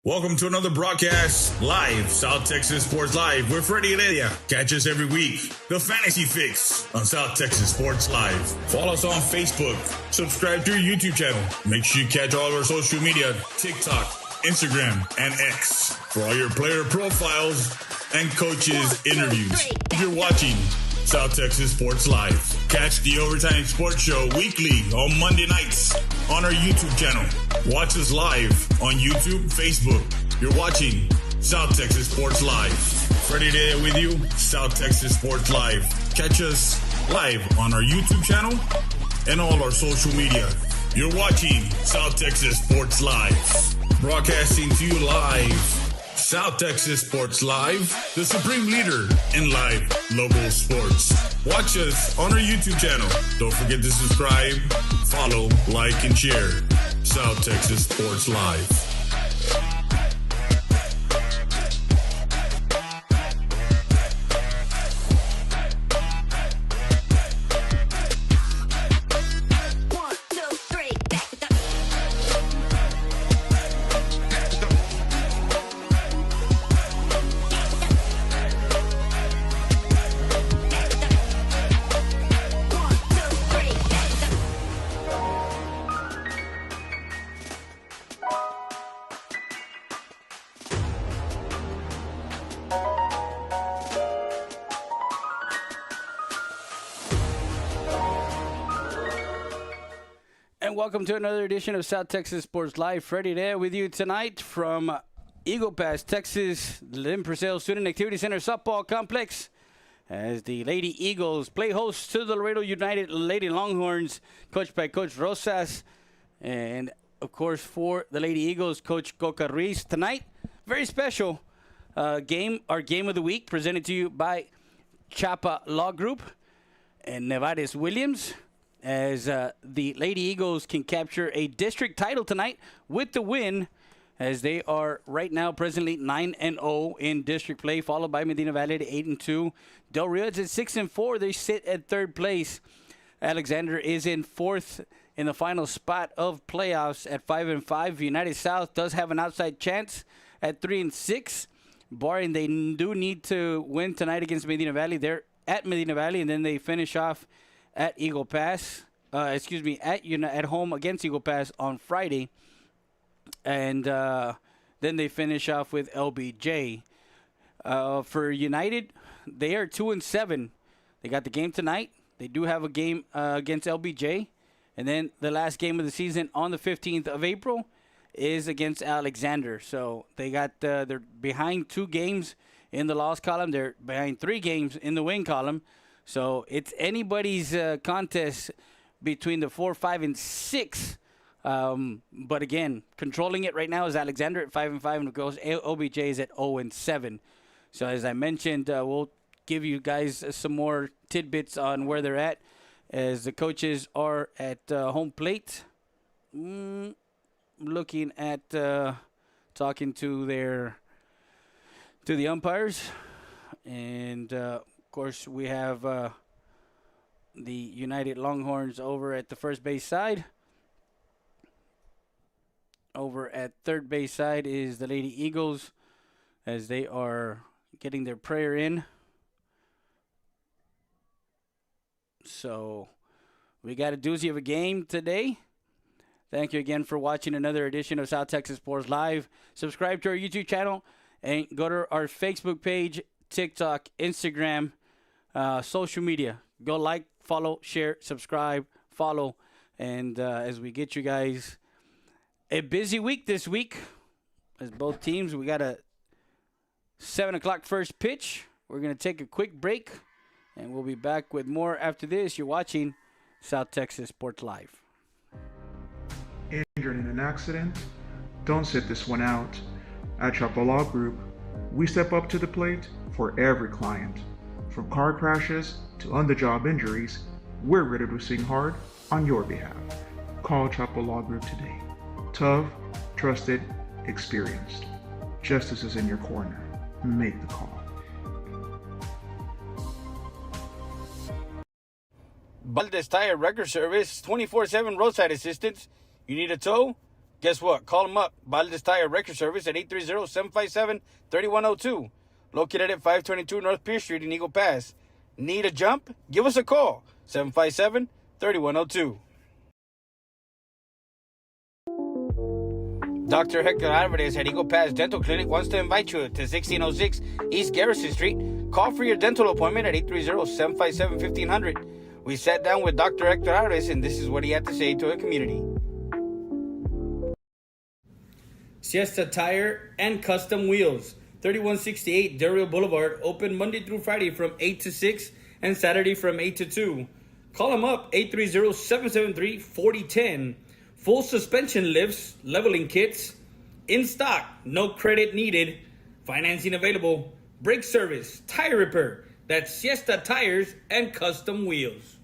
Welcome to another broadcast live, South Texas Sports Live with Freddie Heredia. Catch us every week. The Fantasy Fix on South Texas Sports Live. Follow us on Facebook. Subscribe to our YouTube channel. Make sure you catch all our social media, TikTok, Instagram, and X for all your player profiles and coaches interviews. You're watching South Texas Sports Live. Catch the Overtime Sports Show weekly on Monday nights on our YouTube channel. Watch us live on YouTube, Facebook. You're watching South Texas Sports Live. Freddie there with you, South Texas Sports Live. Catch us live on our YouTube channel and all our social media. You're watching South Texas Sports Live. Broadcasting to you live. South Texas Sports Live, the supreme leader in live local sports. Watch us on our YouTube channel. Don't forget to subscribe, follow, like, and share. South Texas Sports Live. And welcome to another edition of South Texas Sports Live. Freddie there with you tonight from EPHS, Texas, Lynn, Purcell Student Activity Center Softball Complex, as the Lady Eagles play host to the Laredo United Lady Longhorns, coached by Coach Rosas. And, of course, for the Lady Eagles, Coach Coca Ruiz. Tonight, very special game, our game of the week, presented to you by Chapa Law Group and Nevares Williams, as the Lady Eagles can capture a district title tonight with the win, as they are right now presently 9-0 in district play, followed by Medina Valley at 8-2. Del Rio is at 6-4. They sit at third place. Alexander is in fourth in the final spot of playoffs at 5-5. United South does have an outside chance at 3-6, barring they do need to win tonight against Medina Valley. They're at Medina Valley, and then they finish off at Eagle Pass, at home against Eagle Pass on Friday, and then they finish off with LBJ. For United, they are 2-7. They got the game tonight. They do have a game against LBJ, and then the last game of the season on the 15th of April is against Alexander. So they got they're behind 2 games in the loss column. They're behind 3 games in the win column. So it's anybody's contest between the 4, 5, and 6. But again, controlling it right now is Alexander at 5-5, and of course OBJ is at 0-7. So as I mentioned, we'll give you guys some more tidbits on where they're at, as the coaches are at home plate, looking at talking to the umpires, and. Of course, we have the United Longhorns over at the first base side. Over at third base side is the Lady Eagles, as they are getting their prayer in. So we got a doozy of a game today. Thank you again for watching another edition of South Texas Sports Live. Subscribe to our YouTube channel and go to our Facebook page, TikTok, Instagram, social media. Go like, follow, share, subscribe, follow. And as we get you guys a busy week this week, as both teams, we got a 7 o'clock first pitch. We're going to take a quick break, and we'll be back with more after this. You're watching South Texas Sports Live. Injured in an accident? Don't sit this one out. At Chapa Law Group, we step up to the plate for every client. From car crashes to on-the-job injuries, we're ready to sing hard on your behalf. Call Chapa Law Group today. Tough, trusted, experienced. Justice is in your corner. Make the call. Valdez Tire Record Service, 24/7 roadside assistance. You need a tow? Guess what? Call them up. Valdez Tire Record Service at 830-757-3102. Located at 522 North Pierce Street in Eagle Pass. Need a jump? Give us a call. 757-3102. Dr. Hector Alvarez at Eagle Pass Dental Clinic wants to invite you to 1606 East Garrison Street. Call for your dental appointment at 830-757-1500. We sat down with Dr. Hector Alvarez, and this is what he had to say to the community. Siesta Tire and Custom Wheels, 3168 Del Rio Boulevard, open Monday through Friday from 8 to 6 and Saturday from 8 to 2. Call them up, 830-773-4010. Full suspension lifts, leveling kits, in stock, no credit needed, financing available, brake service, tire repair. That's Siesta Tires and Custom Wheels.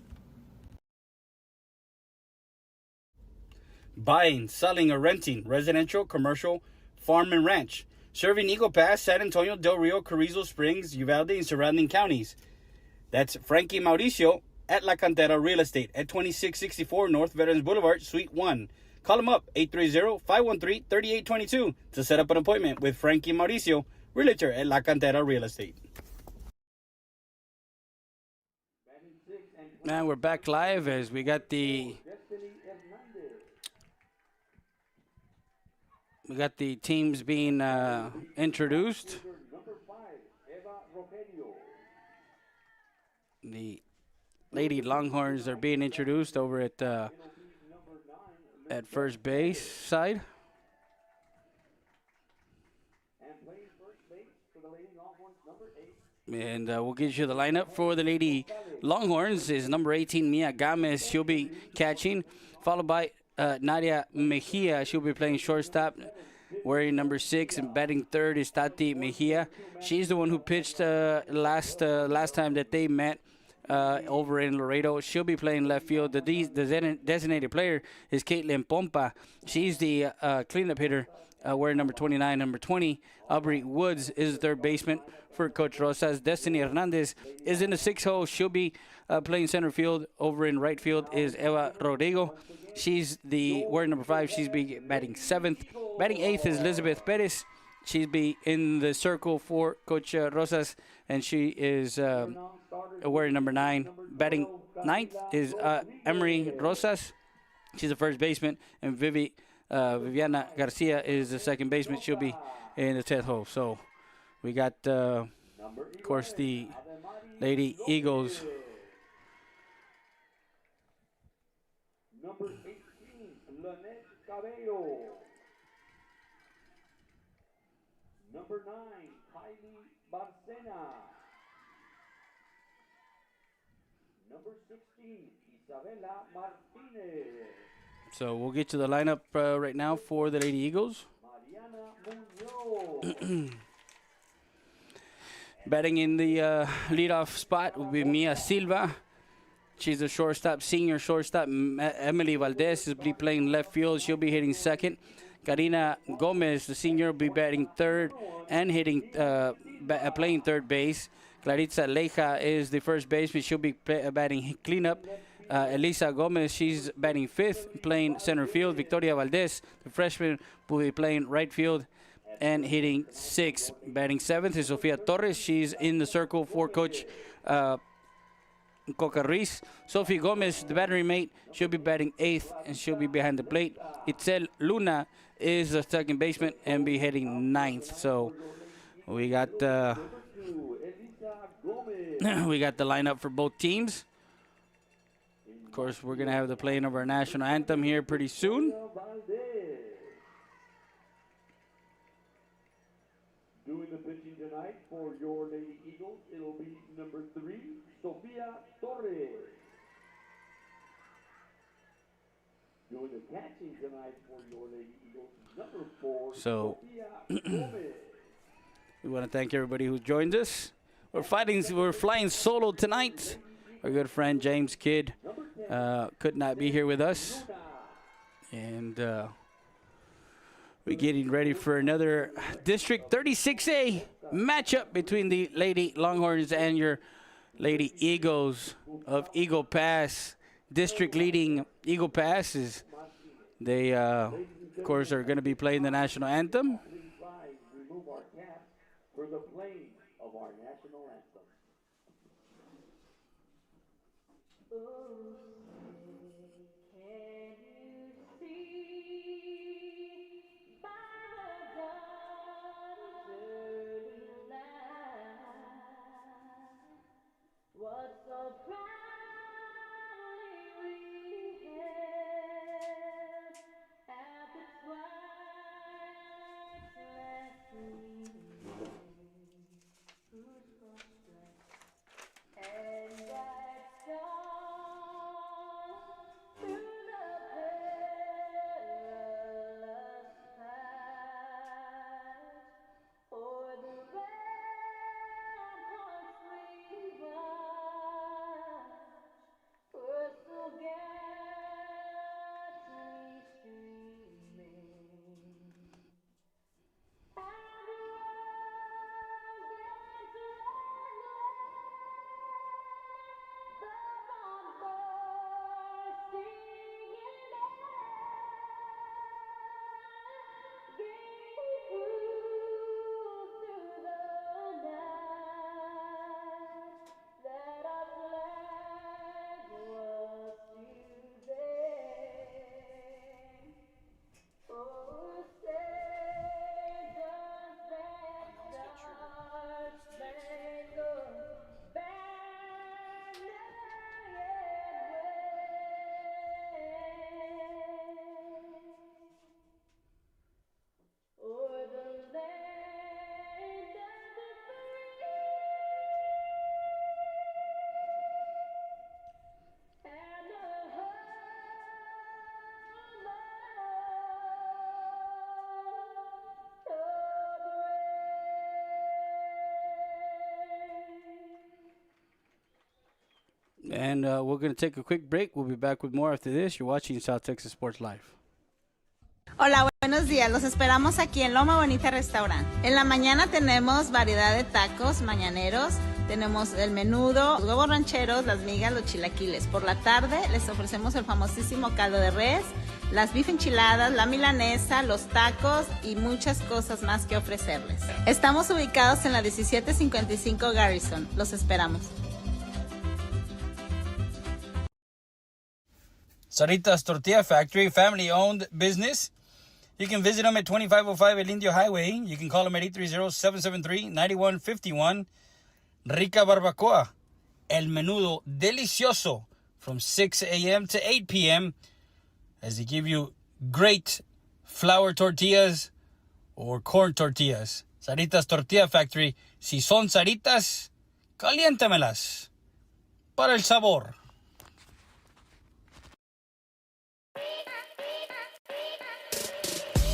Buying, selling, or renting, residential, commercial, farm, and ranch. Serving Eagle Pass, San Antonio, Del Rio, Carrizo Springs, Uvalde, and surrounding counties. That's Frankie Mauricio at La Cantera Real Estate at 2664 North Veterans Boulevard, Suite 1. Call them up, 830-513-3822 to set up an appointment with Frankie Mauricio, Realtor at La Cantera Real Estate. And we're back live as we got the teams being introduced. The Lady Longhorns are being introduced over at first base side. And we'll get you the lineup for the Lady Longhorns. Is number 18, Mia Gomez. She'll be catching, followed by Nadia Mejia. She'll be playing shortstop. Wearing number 6 and batting third is Tati Mejia. She's the one who pitched last time that they met over in Laredo. She'll be playing left field. The designated player is Caitlin Pompa. She's the cleanup hitter, wearing number 29, number 20. Aubrey Woods is the third baseman for Coach Rosas. Destiny Hernandez is in the 6 hole. She'll be playing center field. Over in right field is Eva Rodrigo. She's the wearing number 5. She's be batting 7th. Batting 8th is Elizabeth Perez. She'll be in the circle for Coach Rosas, and she is wearing number 9. Batting 9th is Emery Rosas. She's the first baseman, and Viviana Garcia is the second baseman. She'll be in the 10th hole. So we got, of course, the Lady Eagles. Number 18, Lynette Cabello. Number 9, Kylie Barcena. Number 16, Isabela Martinez. So we'll get to the lineup right now for the Lady Eagles. Mariana Munoz. Batting in the leadoff spot will be Mia Silva. She's a shortstop, senior shortstop. Emily Valdez will be playing left field. She'll be hitting second. Karina Gomez, the senior, will be batting third and hitting playing third base. Claritza Leja is the first baseman. She'll be batting cleanup. Elisa Gomez, she's batting 5th, playing center field. Victoria Valdez, the freshman, will be playing right field and hitting 6th. Batting 7th is Sofia Torres. She's in the circle for Coach Coca Ruiz. Sophie Gomez, the battery mate, she'll be batting 8th and she'll be behind the plate. Itzel Luna is the second baseman and be hitting 9th. So we got we got the lineup for both teams. Of course, we're gonna have the playing of our national anthem here pretty soon. Doing the pitching tonight for your Lady Eagles, it'll be number 3, Sofia Torres. Doing the catching tonight for your Lady Eagles, number 4, So Sofia Gomez. we want to thank everybody who joined us. We're flying solo tonight. Our good friend James Kidd could not be here with us, and we're getting ready for another District 36A matchup between the Lady Longhorns and your Lady Eagles of Eagle Pass. District leading Eagle Pass is they of course, are going to be playing the national anthem. Please rise, remove our caps for the playing of our national anthem. What so proudly we hailed at the twilight's last gleaming, whose cross-stripes and guide stars through the perilous pass, o'er the ramparts we watched, Purcell gallantly streaming, and And we're going to take a quick break. We'll be back with more after this. You're watching South Texas Sports Live. Hola, buenos días. Los esperamos aquí en Loma Bonita Restaurant. En la mañana tenemos variedad de tacos mañaneros. Tenemos el menudo, los huevos rancheros, las migas, los chilaquiles. Por la tarde les ofrecemos el famosísimo caldo de res, las beef enchiladas, la milanesa, los tacos y muchas cosas más que ofrecerles. Estamos ubicados en la 1755 Garrison. Los esperamos. Sarita's Tortilla Factory, family-owned business. You can visit them at 2505 El Indio Highway. You can call them at 830-773-9151. Rica Barbacoa, El Menudo Delicioso, from 6 a.m. to 8 p.m. as they give you great flour tortillas or corn tortillas. Sarita's Tortilla Factory. Si son Saritas, caliéntamelas para el sabor.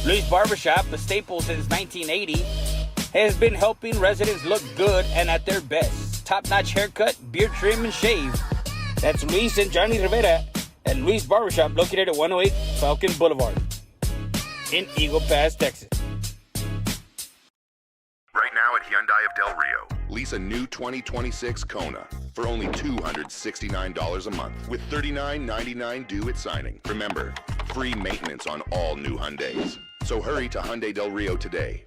Luis Barbershop, a staple since 1980, has been helping residents look good and at their best. Top-notch haircut, beard trim, and shave. That's Luis and Johnny Rivera at Luis Barbershop, located at 108 Falcon Boulevard in Eagle Pass, Texas. Right now at Hyundai of Del Rio, lease a new 2026 Kona for only $269 a month with $39.99 due at signing. Remember, free maintenance on all new Hyundais. So hurry to Hyundai Del Rio today.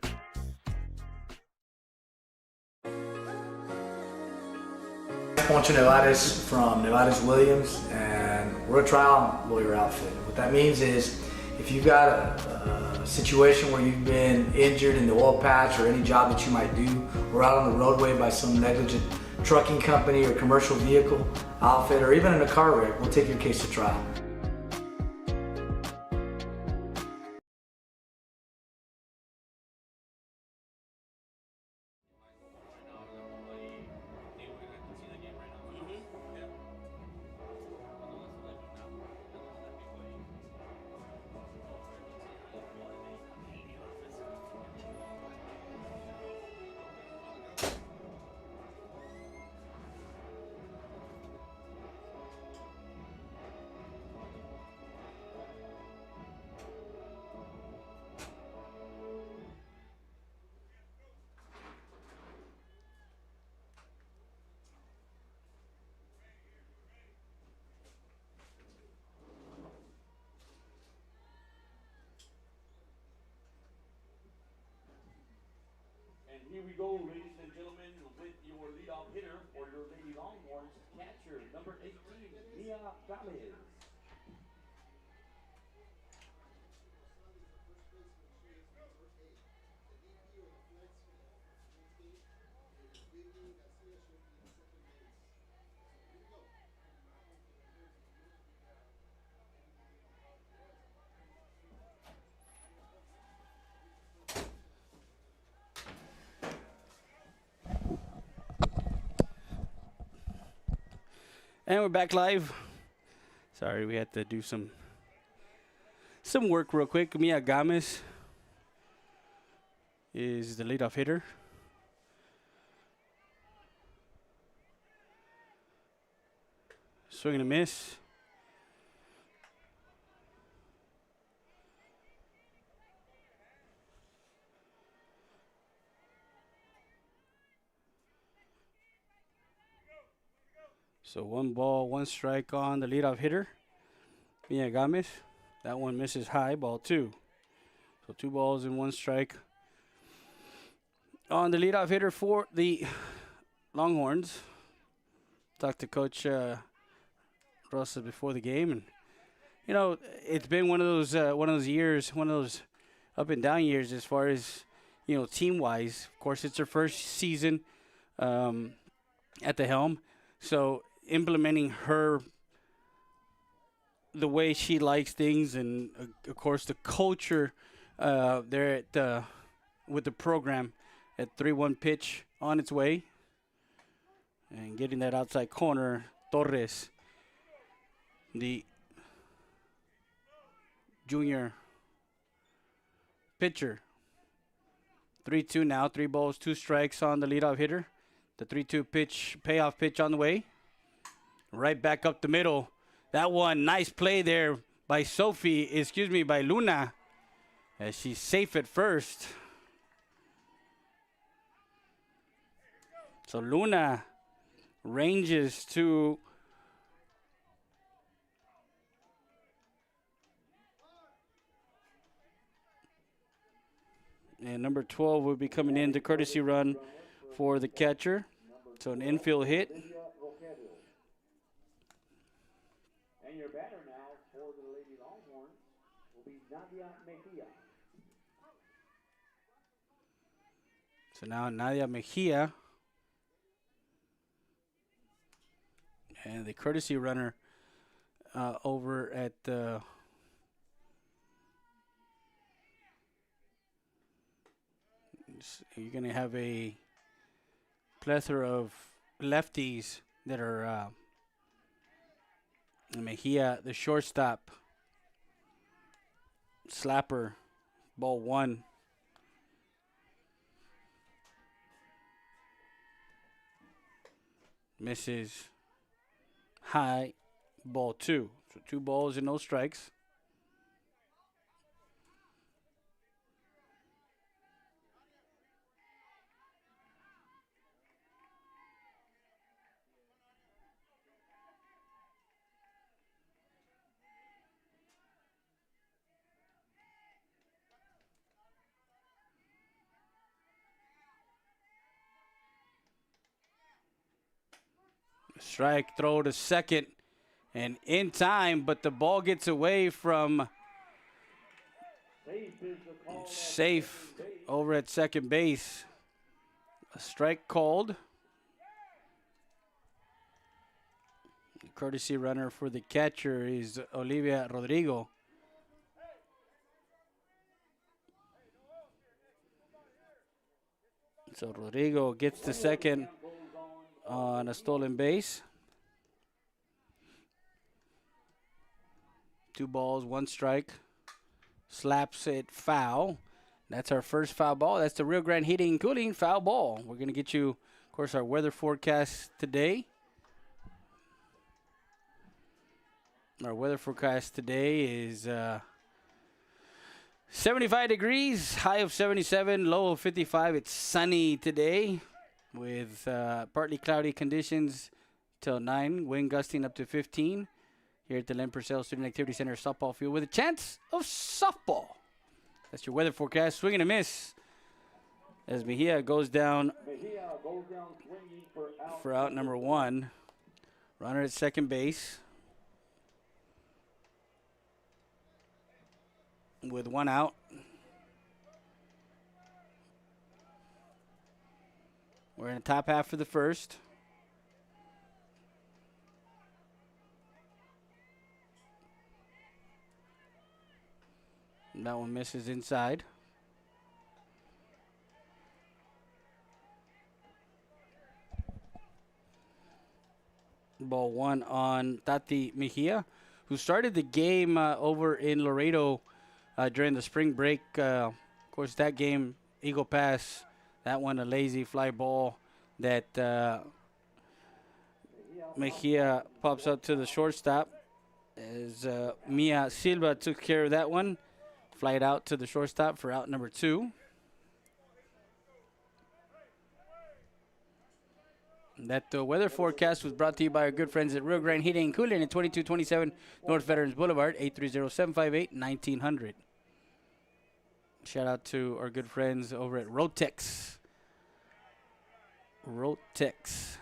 Poncho Nevares from Nevares Williams, and we're a trial lawyer outfit. What that means is if you've got a situation where you've been injured in the oil patch or any job that you might do, or out on the roadway by some negligent trucking company or commercial vehicle outfit, or even in a car wreck, we'll take your case to trial. we go, ladies and gentlemen, with your leadoff hitter for your Lady Longhorns, catcher, number 18, Mia Gomez. And we're back live. Sorry, we had to do some work real quick. Mia Gomez is the leadoff hitter. Swing and a miss. So 1 ball, 1 strike on the leadoff hitter, Mia Gomez. That one misses high, ball 2. So 2 balls and 1 strike on the leadoff hitter for the Longhorns. Talked to Coach Rosa before the game, and you know it's been one of those years, one of those up and down years as far as team wise. Of course, it's her first season at the helm, so implementing the way she likes things, and of course the culture there at with the program at 3-1 pitch on its way, and getting that outside corner. Torres, the junior pitcher. 3-2 now, 3 balls, 2 strikes on the leadoff hitter. The 3-2 pitch, payoff pitch on the way. Right back up the middle. That one, nice play there by by Luna, as she's safe at first. So Luna ranges to and number 12 will be coming in, the courtesy run for the catcher. So an infield hit. And your batter now for the Lady Longhorns will be Nadia Mejia. So now Nadia Mejia. And the courtesy runner over at you're going to have a plethora of lefties that are Mejia, the shortstop, slapper, ball 1. Misses high, ball 2. So 2 balls and no strikes. Strike, throw to second, and in time, but the ball gets away from safe over at second base. A strike called. The courtesy runner for the catcher is Olivia Rodrigo. So Rodrigo gets the second on a stolen base. 2 balls, 1 strike. Slaps it foul. That's our first foul ball. That's the Rio Grande Heating and Cooling foul ball. We're going to get you, of course, our weather forecast today. Our weather forecast today is 75 degrees, high of 77, low of 55. It's sunny today with partly cloudy conditions till 9, wind gusting up to 15 here at the Lynn Purcell Student Activity Center softball field with a chance of softball. That's your weather forecast. Swing and a miss as Mejia goes down Mejia goes down swinging for out number 1. Runner at second base with 1 out. We're in the top half for the first. That one misses inside. Ball 1 on Tati Mejia, who started the game over in Laredo during the spring break. Of course, that game, Eagle Pass, that one a lazy fly ball that Mejia pops up to the shortstop. As Mia Silva took care of that one. Fly it out to the shortstop for out number 2. That weather forecast was brought to you by our good friends at Rio Grande Heating and Cooling at 2227 North Veterans Boulevard, 830-758-1900. Shout out to our good friends over at Rotex. Rotex.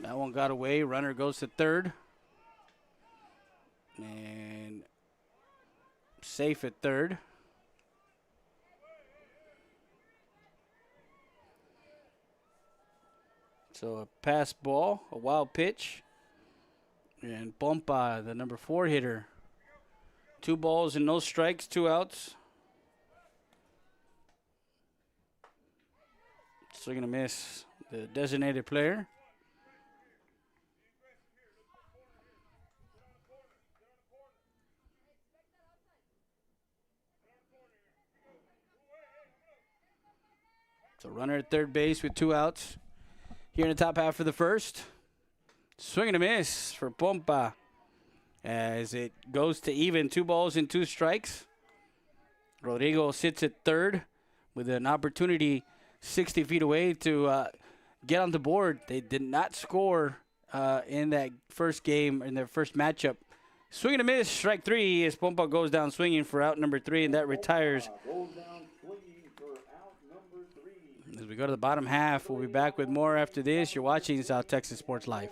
That one got away. Runner goes to third. And safe at third. So a pass ball, a wild pitch. And Pompa, the number 4 hitter. 2 balls and no strikes, 2 outs. Swing and a miss. The designated player. So runner at third base with 2 outs. Here in the top half of the first. Swing and a miss for Pompa as it goes to even, 2 balls and 2 strikes. Rodrigo sits at third with an opportunity 60 feet away to get on the board. They did not score in that first game, in their first matchup. Swing and a miss, strike 3 as Pompa goes down swinging for out number 3, and that retires. As we go to the bottom half, we'll be back with more after this. You're watching South Texas Sports Live.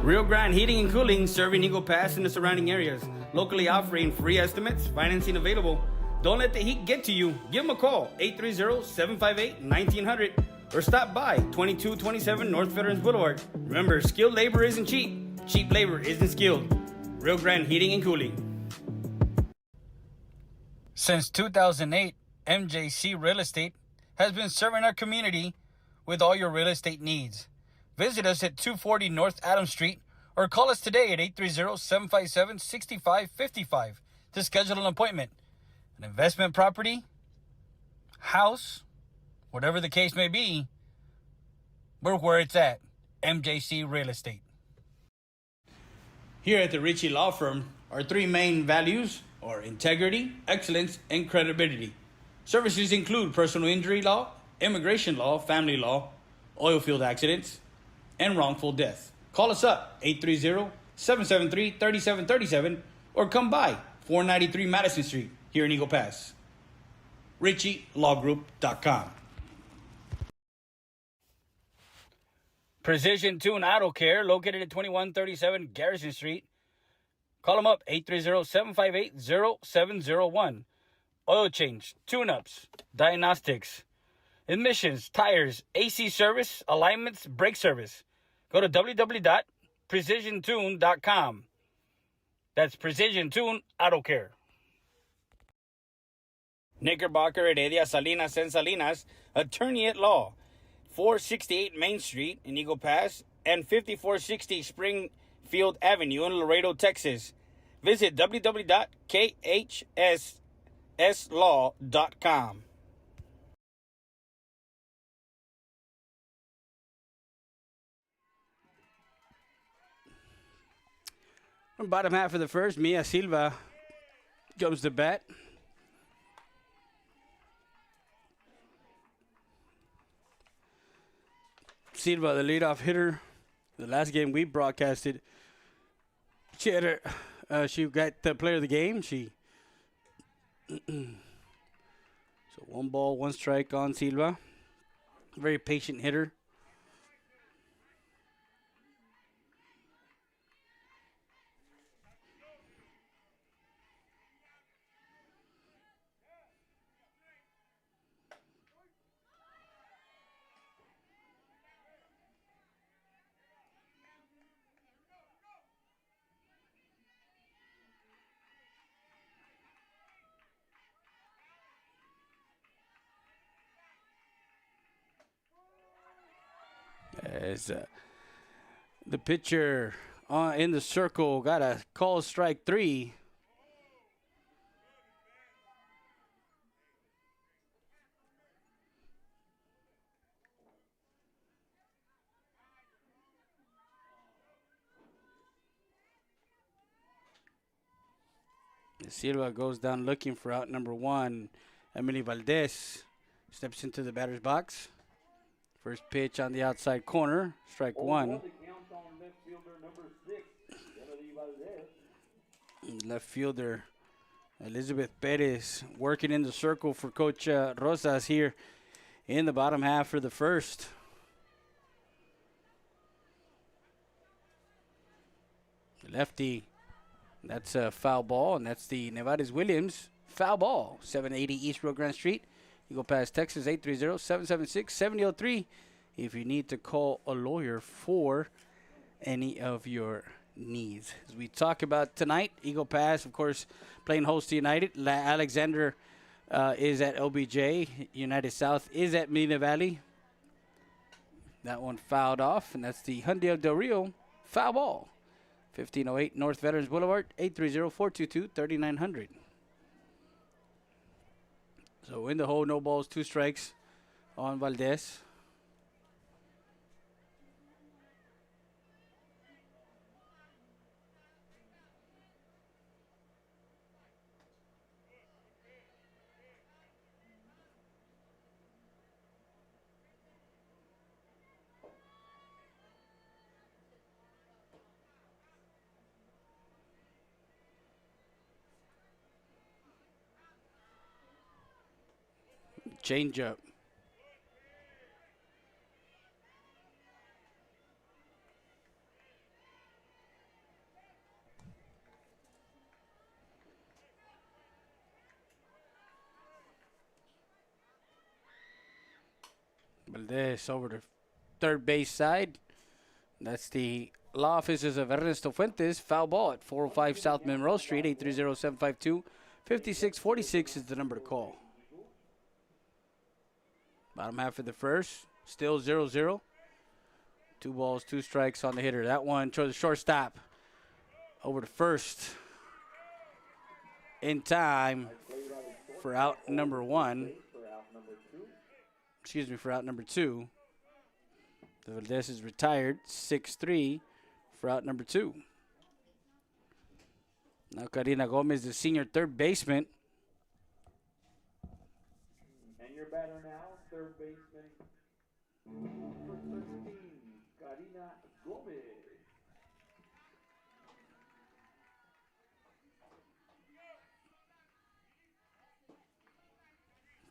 Rio Grande Heating and Cooling, serving Eagle Pass and the surrounding areas. Locally offering free estimates, financing available. Don't let the heat get to you. Give them a call, 830-758-1900, or stop by 2227 North Veterans Boulevard. Remember, skilled labor isn't cheap. Cheap labor isn't skilled. Rio Grande Heating and Cooling. Since 2008, MJC Real Estate has been serving our community with all your real estate needs. Visit us at 240 North Adams Street or call us today at 830-757-6555 to schedule an appointment. An investment property, house, whatever the case may be, we're where it's at. MJC Real Estate. Here at the Ritchie Law Firm, our 3 main values are integrity, excellence, and credibility. Services include personal injury law, immigration law, family law, oil field accidents, and wrongful death. Call us up, 830-773-3737, or come by 493 Madison Street here in Eagle Pass. RitchieLawGroup.com. Precision Tune Auto Care, located at 2137 Garrison Street. Call them up, 830-758-0701. Oil change, tune-ups, diagnostics, emissions, tires, AC service, alignments, brake service. Go to www.precisiontune.com. That's Precision Tune Auto Care. Knickerbocker, Heredia, Salinas, and Salinas, attorney at law. 468 Main Street in Eagle Pass and 5460 Springfield Avenue in Laredo, Texas. Visit www.khsslaw.com. Bottom half of the first, Mia Silva Comes the bat. Silva, the leadoff hitter. The last game we broadcasted, she had she got the player of the game. So 1 ball, 1 strike on Silva. Very patient hitter. As the pitcher in the circle got a call strike 3. Silva goes down looking for out number 1. Emily Valdez steps into the batter's box. First pitch on the outside corner, strike 1. Left fielder Elizabeth Perez working in the circle for Coach Rosas here in the bottom half for the first. Lefty, that's a foul ball, and that's the Nevares Williams foul ball. 780 East Rio Grande Street. You go past Texas, 830-776-7003 if you need to call a lawyer for any of your needs. As we talk about tonight, Eagle Pass, of course, playing host to United. Alexander is at OBJ. United South is at Medina Valley. That one fouled off, and that's the Hyundai Del Rio foul ball. 1508 North Veterans Boulevard, 830-422-3900. So in the hole, no balls, 2 strikes on Valdez. Change up. Valdez over to third base side. That's the law offices of Ernesto Fuentes. Foul ball at 405 South Monroe Street. 830-752-5646 is the number to call. Bottom half of the first, still 0-0. 2 balls, 2 strikes on the hitter. That one to the shortstop. Over to first. In time for out number 1. Excuse me, for out number 2. The Valdez is retired, 6-3 for out number 2. Now Karina Gomez, the senior third baseman. And your batter now, third baseman, number 13, Karina Gomez.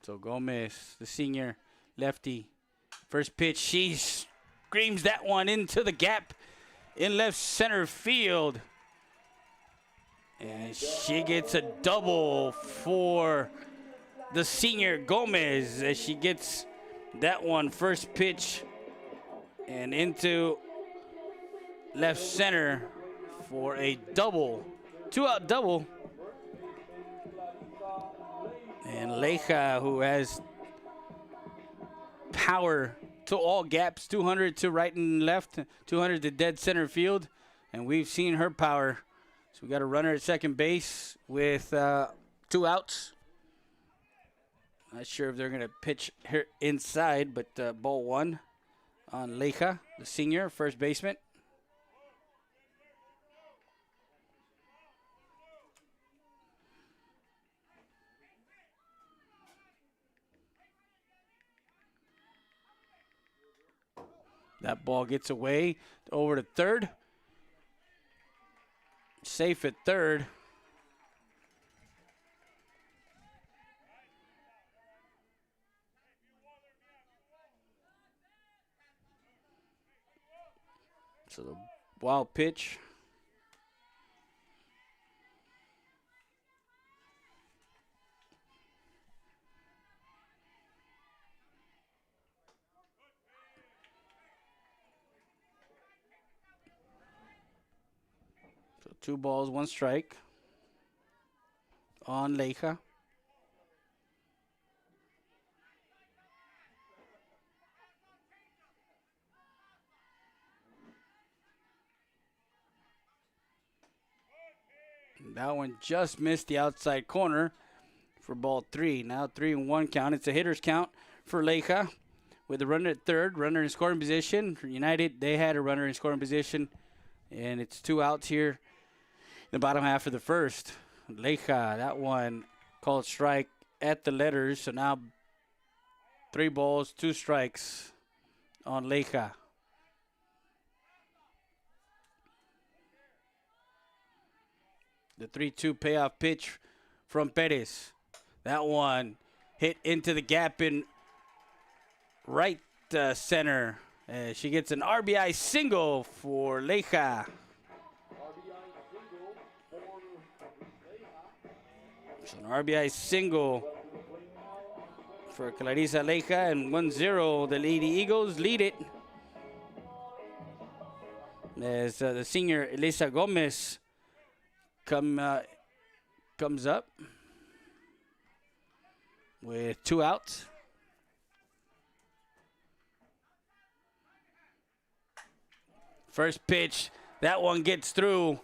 So Gomez, the senior lefty, first pitch, she screams that one into the gap in left center field. And she gets a double for the senior Gomez as she gets that one first pitch and into left center for a double, 2-out double. And Leija, who has power to all gaps, 200 to right and left, 200 to dead center field, and we've seen her power. So we got a runner at second base with 2 outs. Not sure if they're going to pitch her inside, but ball 1 on Leija, the senior first baseman. That ball gets away over to third. Safe at third. So the wild pitch. So 2 balls, 1 strike on Leija. That one just missed the outside corner for ball 3. Now 3-1 count. It's a hitter's count for Leija with a runner at third, runner in scoring position. For United, they had a runner in scoring position, and it's 2 outs here in the bottom half of the first. Leija, that one called strike at the letters. So now 3 balls, 2 strikes on Leija. The 3-2 payoff pitch from Perez. That one hit into the gap in right center. She gets an RBI single for Leija. So an RBI single for Clarissa Leija, and 1-0 the Lady Eagles lead it. As the senior Elisa Gomez comes up with 2 outs. First pitch, that one gets through.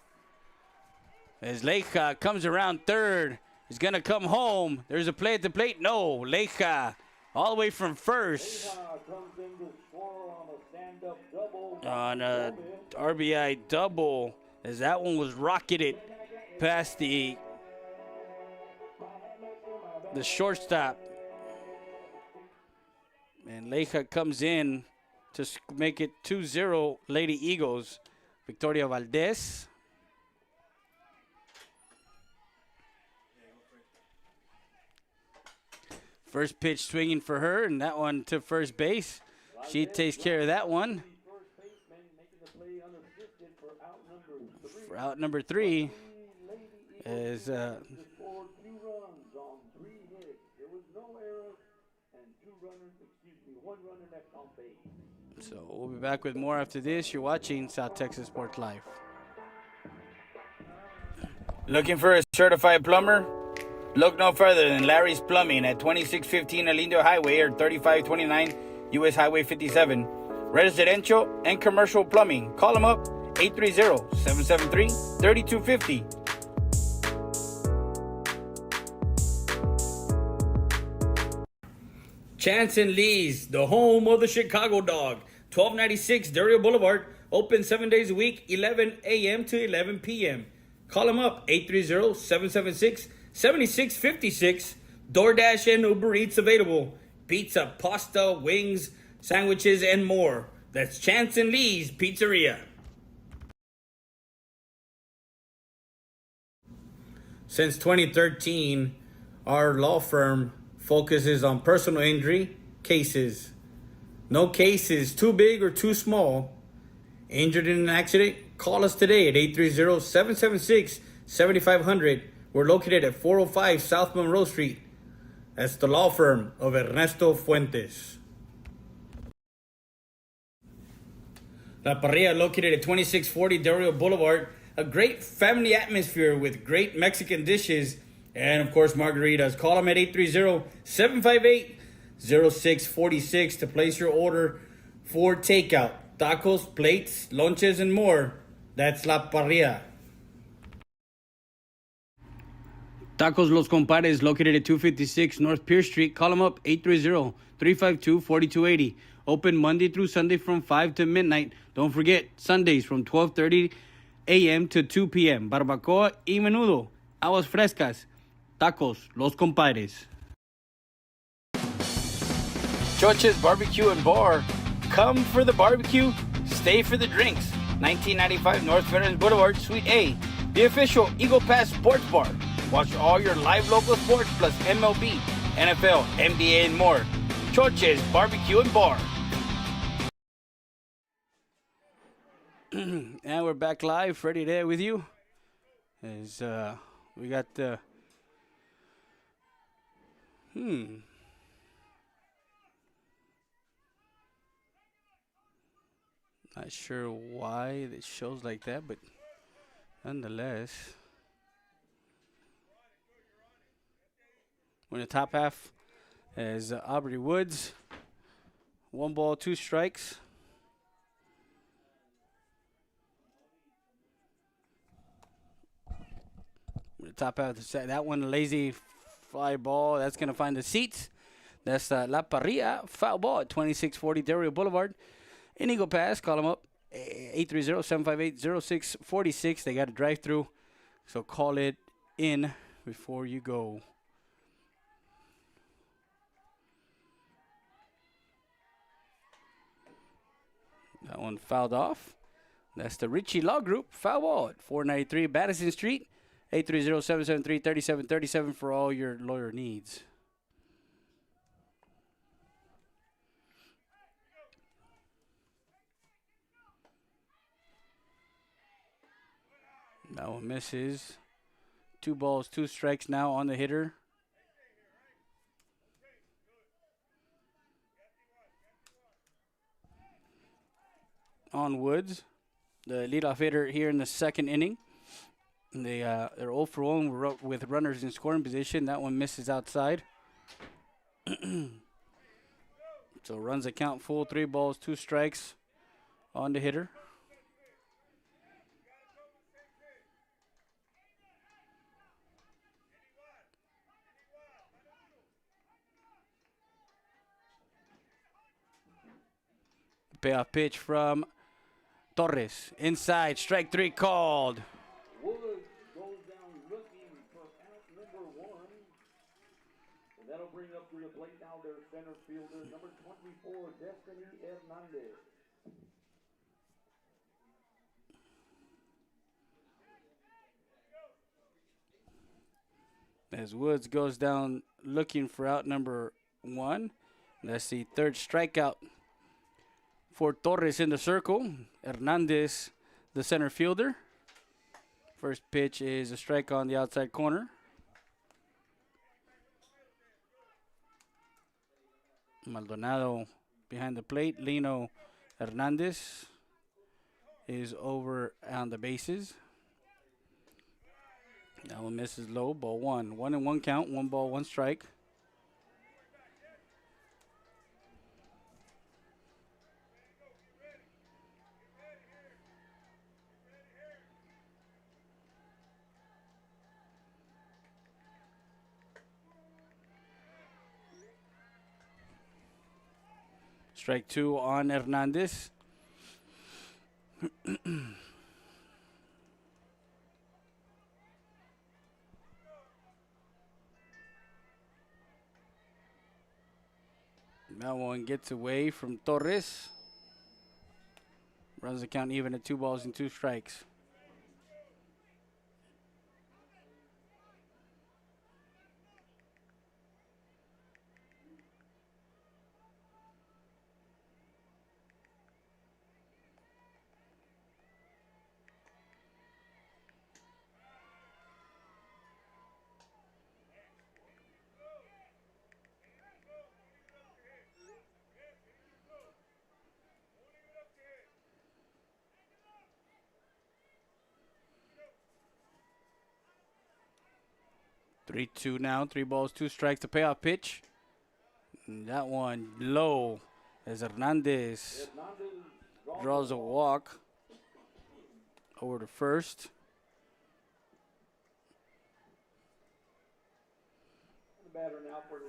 As Leija comes around third, is going to come home. There's a play at the plate. No, Leija all the way from first on a RBI double, as that one was rocketed past the shortstop. And Leija comes in to make it 2-0 Lady Eagles. Victoria Valdez. First pitch swinging for her, and that one to first base. She takes care of that one. For out number 3 is so we'll be back with more after this. You're watching South Texas Sports Live. Looking for a certified plumber? Look no further than Larry's Plumbing at 2615 Alindo Highway or 3529 US Highway 57. Residential and commercial plumbing. Call them up, 830-773-3250. Chance and Lee's, the home of the Chicago Dog. 1296 Dario Boulevard. Open 7 days a week, 11 a.m. to 11 p.m. Call them up, 830-776-7656. DoorDash and Uber Eats available. Pizza, pasta, wings, sandwiches, and more. That's Chance and Lee's Pizzeria. Since 2013, our law firm focuses on personal injury cases. No case is too big or too small. Injured in an accident? Call us today at 830-776-7500. We're located at 405 South Monroe Street. That's the law firm of Ernesto Fuentes. La Parrilla, located at 2640 Dario Boulevard. A great family atmosphere with great Mexican dishes and, of course, margaritas. Call them at 830-758-0646 to place your order for takeout. Tacos, plates, lunches, and more. That's La Parrilla. Tacos Los Compadres, located at 256 North Pierce Street. Call them up, 830-352-4280. Open Monday through Sunday from 5 to midnight. Don't forget, Sundays from 12:30 a.m. to 2 p.m. Barbacoa y menudo. Aguas frescas. Tacos Los Compadres. Choches Barbecue and Bar. Come for the barbecue, stay for the drinks. 1995 North Veterans Boulevard, Suite A. The official Eagle Pass Sports Bar. Watch all your live local sports plus MLB, NFL, NBA, and more. Choches Barbecue and Bar. And we're back live, Freddie there with you. As we got not sure why it shows like that, but nonetheless, we're in the top half as Aubrey Woods. 1 ball, 2 strikes. We're in the top half of the set. That one, lazy fly ball. That's going to find the seats. That's La Parrilla, foul ball at 2640 Del Rio Boulevard. In Eagle Pass, call them up, 830-758-0646. They got a drive-through, so call it in before you go. That one fouled off. That's the Ritchie Law Group, foul ball at 493 Madison Street, 830-773-3737 for all your lawyer needs. That one misses. 2 balls, 2 strikes now on the hitter. On Woods, the leadoff hitter here in the second inning. They're 0 for 1 with runners in scoring position. That one misses outside. So runs the count full, 3 balls, 2 strikes on the hitter. Payoff pitch from Torres. Inside, strike 3 called. Woods goes down looking for out number 1. And that'll bring up to the plate now their center fielder, number 24, Destiny Hernandez. As Woods goes down looking for out number 1. That's the 3rd strikeout for Torres in the circle. Hernandez, the center fielder. First pitch is a strike on the outside corner. Maldonado behind the plate. Lino Hernandez is over on the bases. That one misses low. Ball 1. 1-1 count. 1 ball, 1 strike. Strike 2 on Hernandez. That one gets away from Torres. Runs the count even at 2 balls and 2 strikes. Three, 2 now. 3 balls, 2 strikes. The payoff pitch. And that one low as Hernandez draws a walk over to first. The batter now for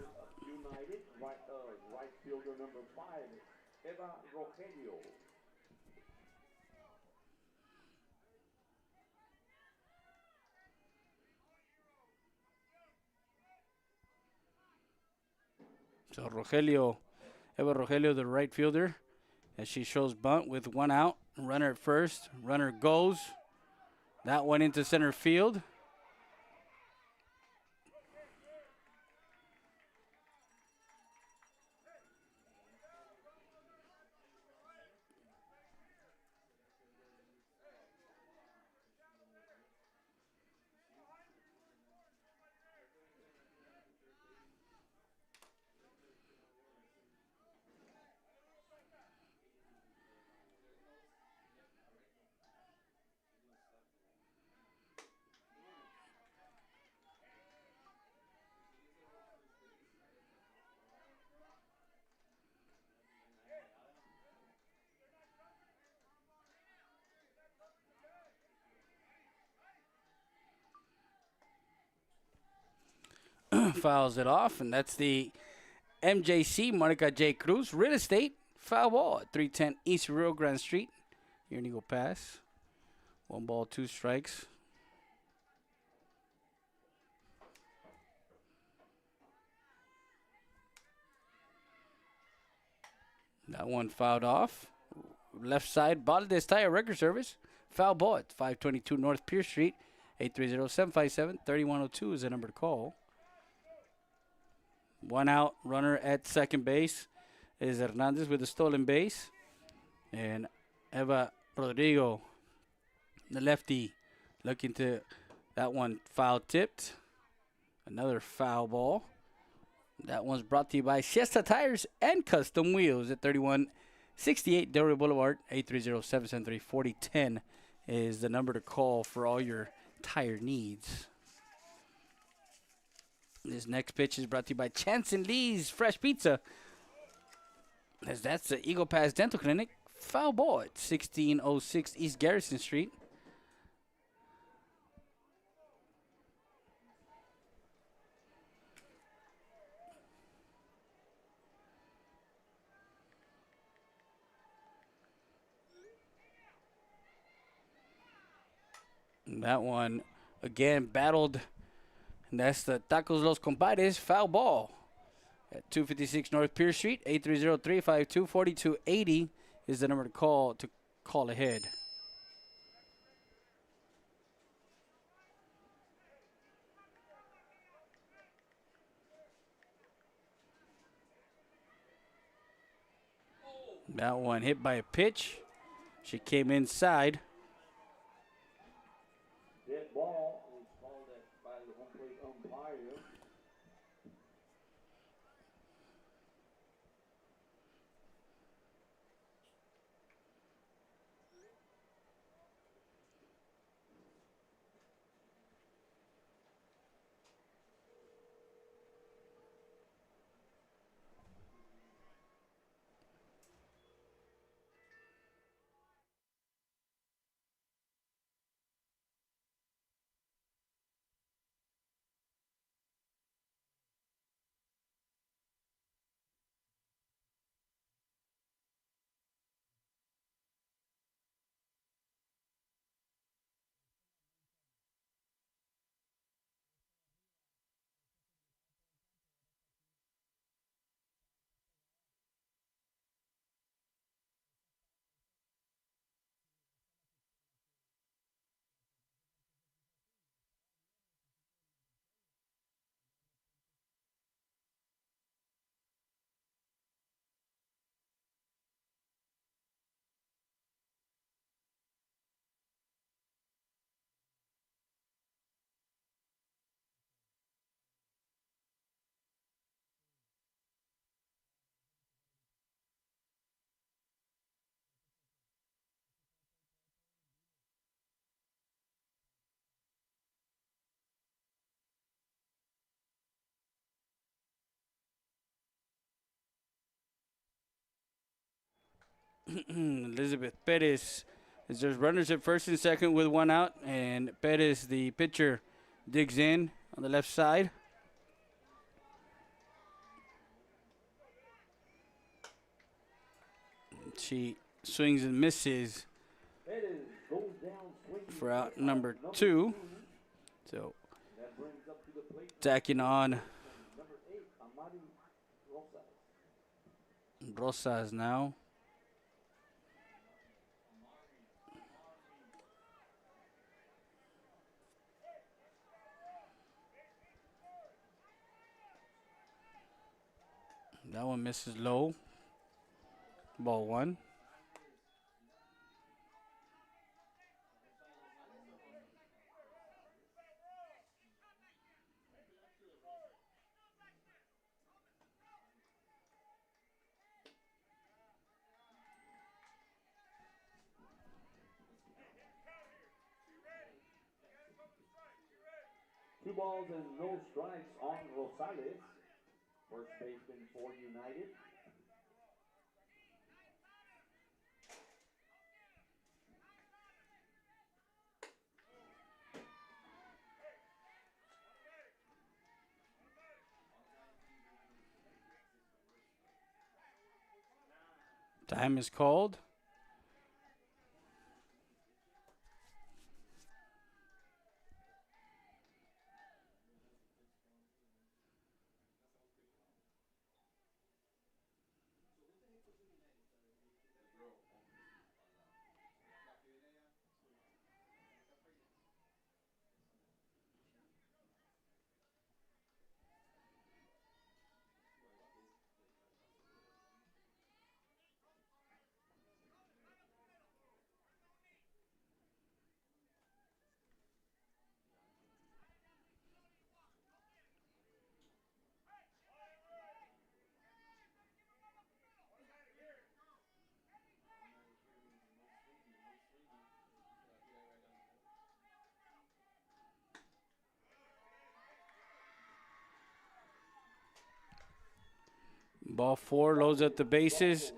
United, right fielder number 5, Eva Rogelio. So Eva Rogelio, the right fielder, as she shows bunt with one out. Runner at first. Runner goes. That one into center field. Fouls it off, and that's the MJC, Monica J. Cruz, Real Estate, foul ball at 310 East Rio Grande Street here in Eagle Pass. 1 ball, 2 strikes. That one fouled off. Left side, Valdez Tire Record Service, foul ball at 522 North Pierce Street. 830-757-3102 is the number to call. 1 out, runner at second base is Hernandez with a stolen base. And Eva Rodrigo, the lefty, looking to that one foul tipped. Another foul ball. That one's brought to you by Siesta Tires and Custom Wheels at 3168 Del Rio Boulevard. 830-773-4010 is the number to call for all your tire needs. This next pitch is brought to you by Chance and Lee's Fresh Pizza, as that's the Eagle Pass Dental Clinic. Foul ball at 1606 East Garrison Street. And that one, again, battled. And that's the Tacos Los Compadres foul ball at 256 North Pierce Street. 830-352-4280 is the number to call ahead. That one hit by a pitch. She came inside. Dead ball was called by the home plate umpire. Elizabeth Perez, as there's runners at first and second with 1 out, and Perez, the pitcher, digs in on the left side. She swings and misses for out number 2. So tacking on Rosas now. That one misses low. Ball one. Two balls and no strikes on Rosales. First baseman for United. Time is called. Ball four, loads up the bases.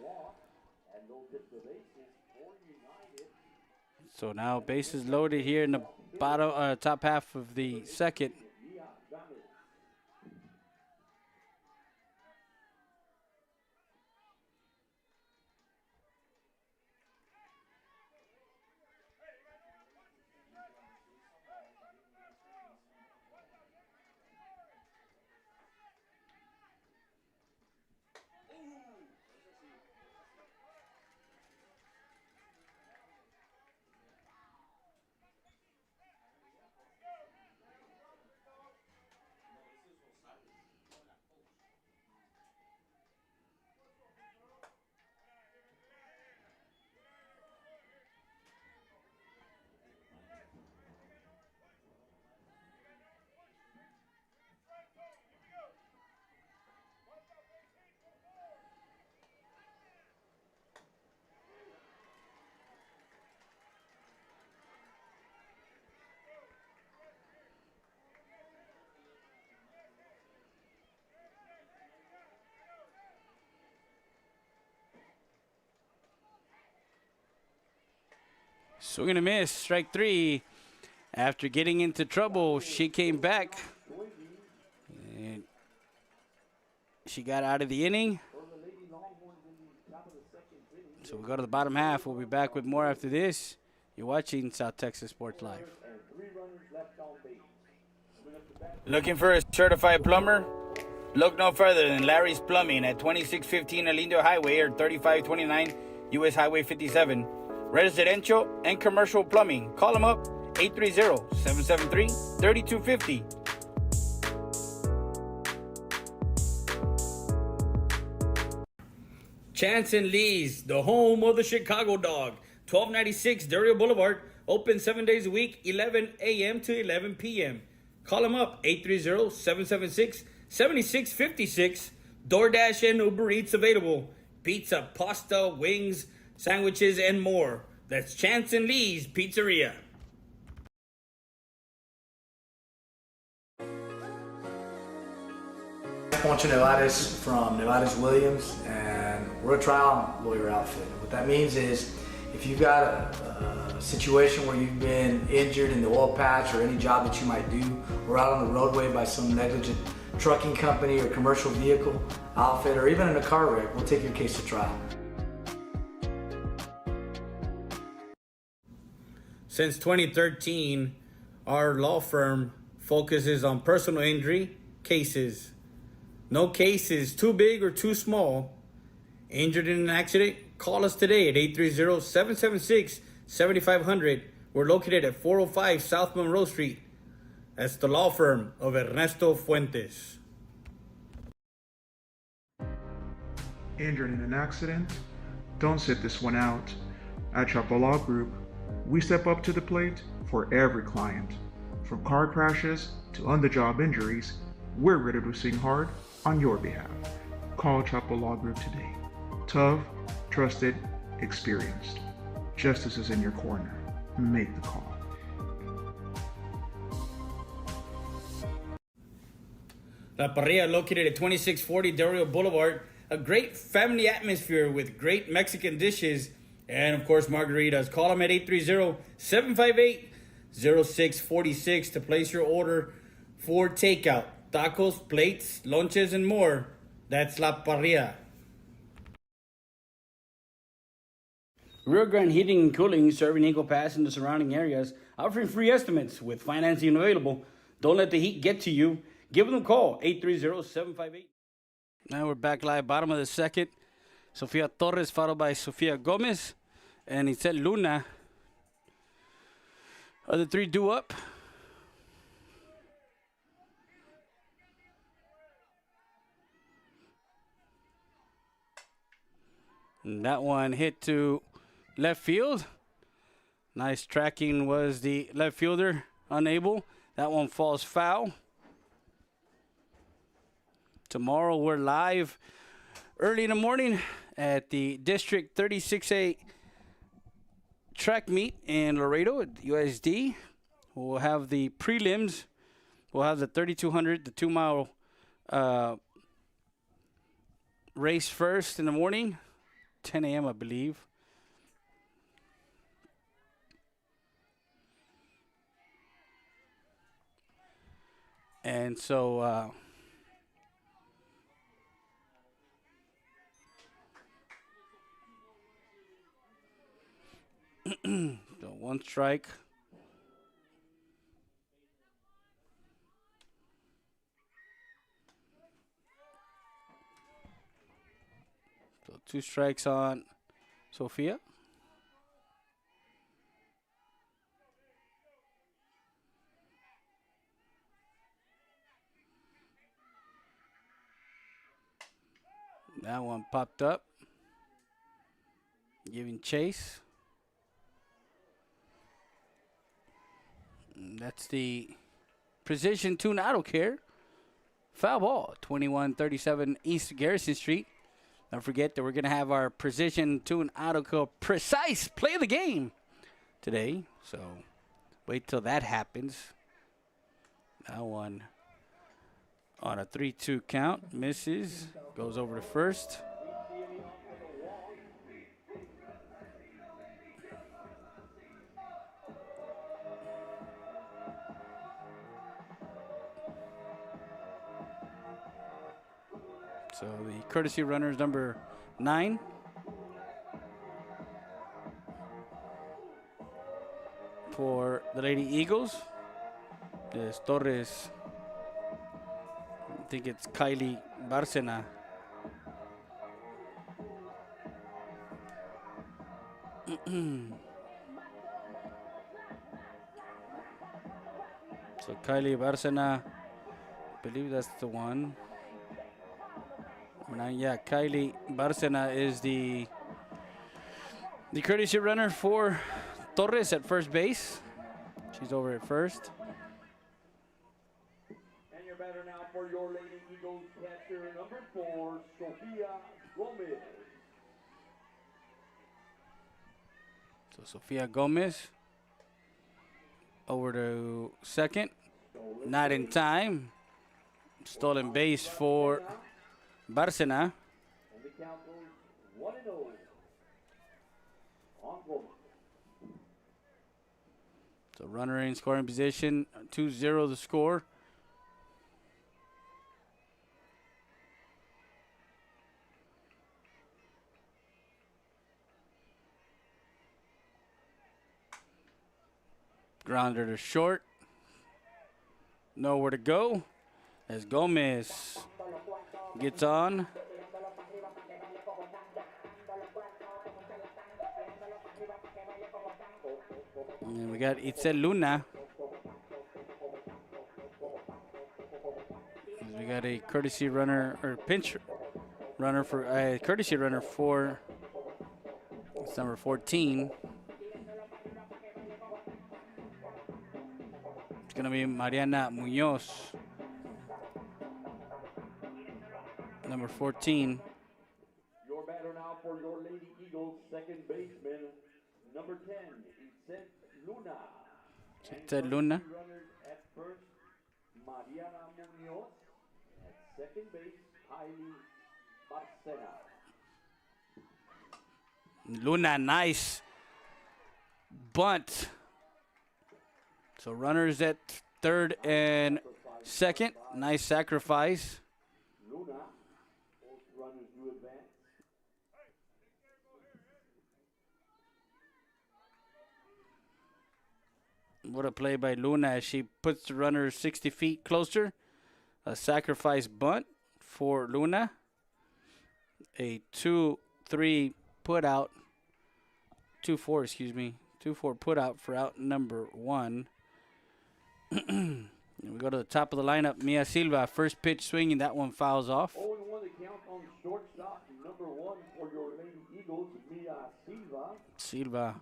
So now bases loaded here in the top half of the second. Swing and a miss, strike three. After getting into trouble, she came back. And she got out of the inning. So we go to the bottom half. We'll be back with more after this. You're watching South Texas Sports Live. Looking for a certified plumber? Look no further than Larry's Plumbing at 2615 Alindo Highway or 3529 US Highway 57. Residential and commercial plumbing. Call them up, 830-773-3250. Chance and Lee's, the home of the Chicago Dog. 1296 Durio Boulevard. Open 7 days a week, 11 a.m. to 11 p.m. Call them up, 830-776-7656. DoorDash and Uber Eats available. Pizza, pasta, wings, sandwiches, and more. That's Chance and Lee's Pizzeria. Poncho Nevares from Nevares Williams, and we're a trial lawyer outfit. What that means is if you've got a situation where you've been injured in the oil patch or any job that you might do, or out on the roadway by some negligent trucking company or commercial vehicle outfit, or even in a car wreck, we'll take your case to trial. Since 2013, our law firm focuses on personal injury cases. No case is too big or too small. Injured in an accident? Call us today at 830-776-7500. We're located at 405 South Monroe Street. That's the law firm of Ernesto Fuentes. Injured in an accident? Don't sit this one out. At Chapala Group, we step up to the plate for every client. From car crashes to on-the-job injuries, we're ready to sing hard on your behalf. Call Chapala Group today. Tough, trusted, experienced. Justice is in your corner. Make the call. La Parrilla, located at 2640 Del Rio Boulevard. A great family atmosphere with great Mexican dishes and, of course, margaritas. Call them at 830-758-0646 to place your order for takeout. Tacos, plates, lunches, and more. That's La Parrilla. Rio Grande Heating and Cooling, serving Eagle Pass and the surrounding areas, offering free estimates with financing available. Don't let the heat get to you. Give them a call, 830-758. Now we're back live, bottom of the second. Sofia Torres followed by Sofia Gomez and Itzel Luna. Other three due up. And that one hit to left field. Nice tracking was the left fielder, unable. That one falls foul. Tomorrow we're live early in the morning at the District 36A track meet in Laredo at USD. We'll have the prelims. We'll have the 3200, the 2-mile race first in the morning, 10 a.m. I believe. And so so one strike. So 2 strikes on Sofia. That one popped up, giving chase. And that's the Precision Tune Auto Care. Foul ball, 2137 East Garrison Street. Don't forget that we're going to have our Precision Tune Auto Care Precise Play of the Game today. So wait till that happens. That one on a 3-2 count, misses, goes over to first. So the courtesy runner is number 9. For the Lady Eagles, is Torres. I think it's Kylie Barcena. So Kylie Barcena, I believe that's the one. Yeah, Kylie Barcena is the courtesy runner for Torres at first base. She's over at first. And your batter now for your Lady Eagles catcher, number 4, Sofia Gomez. So Sofia Gomez over to second. Not in time. Stolen base for Barcena. And the count goes 1-0. On board. So runner in scoring position, 2-0 the score. Grounder to short. Nowhere to go as Gomez gets on. And we got Itzel Luna. We got a courtesy runner or pinch runner for courtesy runner for. It's number 14. It's going to be Mariana Munoz. Number 14. Your batter now for your Lady Eagles, second baseman, number 10, Iset Luna. Iset Luna. Two runners at first, Mariana Munoz. At second base, Hailey Barcena. Luna, nice bunt. So runners at third and second. Nice sacrifice. Luna, both runners do advance. What a play by Luna as she puts the runner 60 feet closer. A sacrifice bunt for Luna. A 2-3 put out. 2-4, excuse me. 2-4 put out for out number 1. We go to the top of the lineup. Mia Silva, first pitch swinging. That one fouls off. 0-1 the count on shortstop, number 1 for your Lady Eagles, Mia Silva. Silva.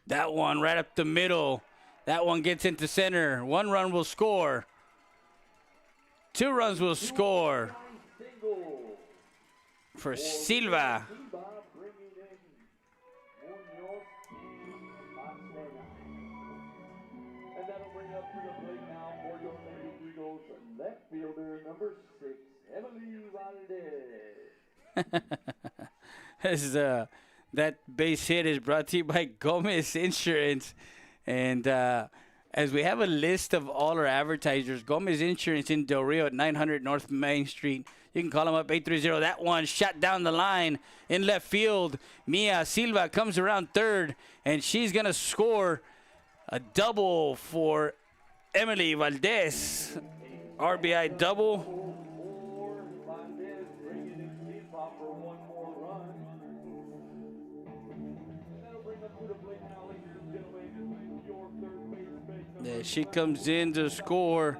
That one right up the middle. That one gets into center. 1 run will score. 2 runs will score for Silva. Bringing in Munoz Barcena. And that'll bring up to the plate now for your Lady Eagles left fielder, number 6, Emily Valdez. This is, that base hit is brought to you by Gomez Insurance. And as we have a list of all our advertisers, Gomez Insurance in Del Rio at 900 North Main Street. You can call them up, 830. That one shot down the line in left field. Mia Silva comes around third, and she's going to score a double for Emily Valdez. RBI double. Valdez bringing in Silva for 1 more run. And that'll bring up to the plate now, ladies and gentlemen, your third baseman. There she comes in to score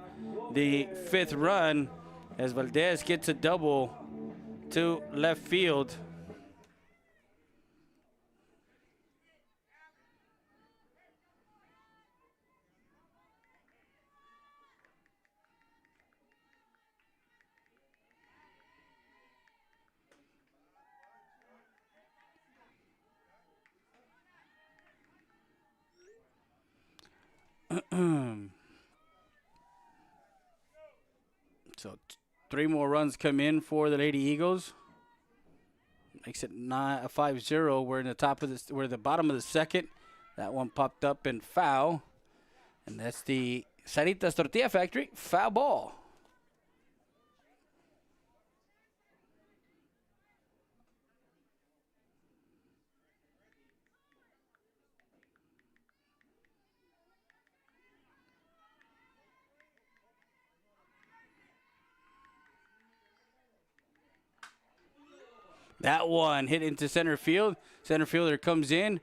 the 5th run as Valdez gets a double to left field. So 3 more runs come in for the Lady Eagles. Makes it 5-0. We're in the top of this. We're at the bottom of the second. That one popped up and foul, and that's the Saritas Tortilla Factory foul ball. That one hit into center field. Center fielder comes in.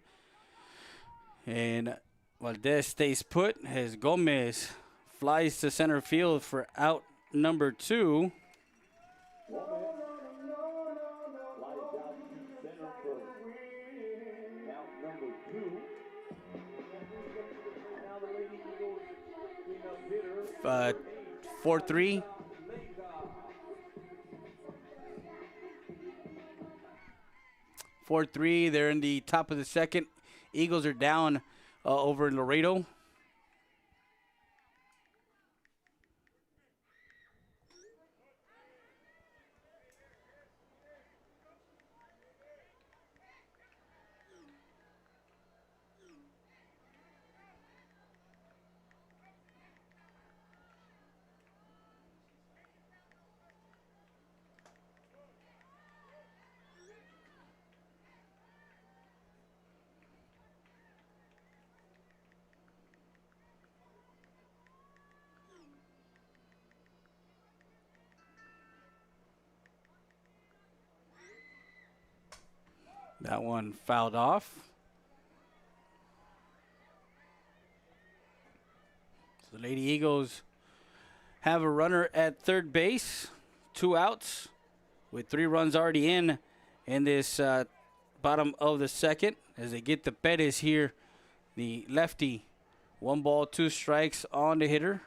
And Valdez stays put as Gomez flies to center field for out number 2. Flies out to center for out number 2. Now the Lady Eagles clean up hitter. 4-3. 4-3. They're in the top of the second. Eagles are down over in Laredo. That one fouled off. So the Lady Eagles have a runner at third base, 2 outs, with 3 runs already in this bottom of the second as they get the Perez here, the lefty. 1 ball, 2 strikes on the hitter.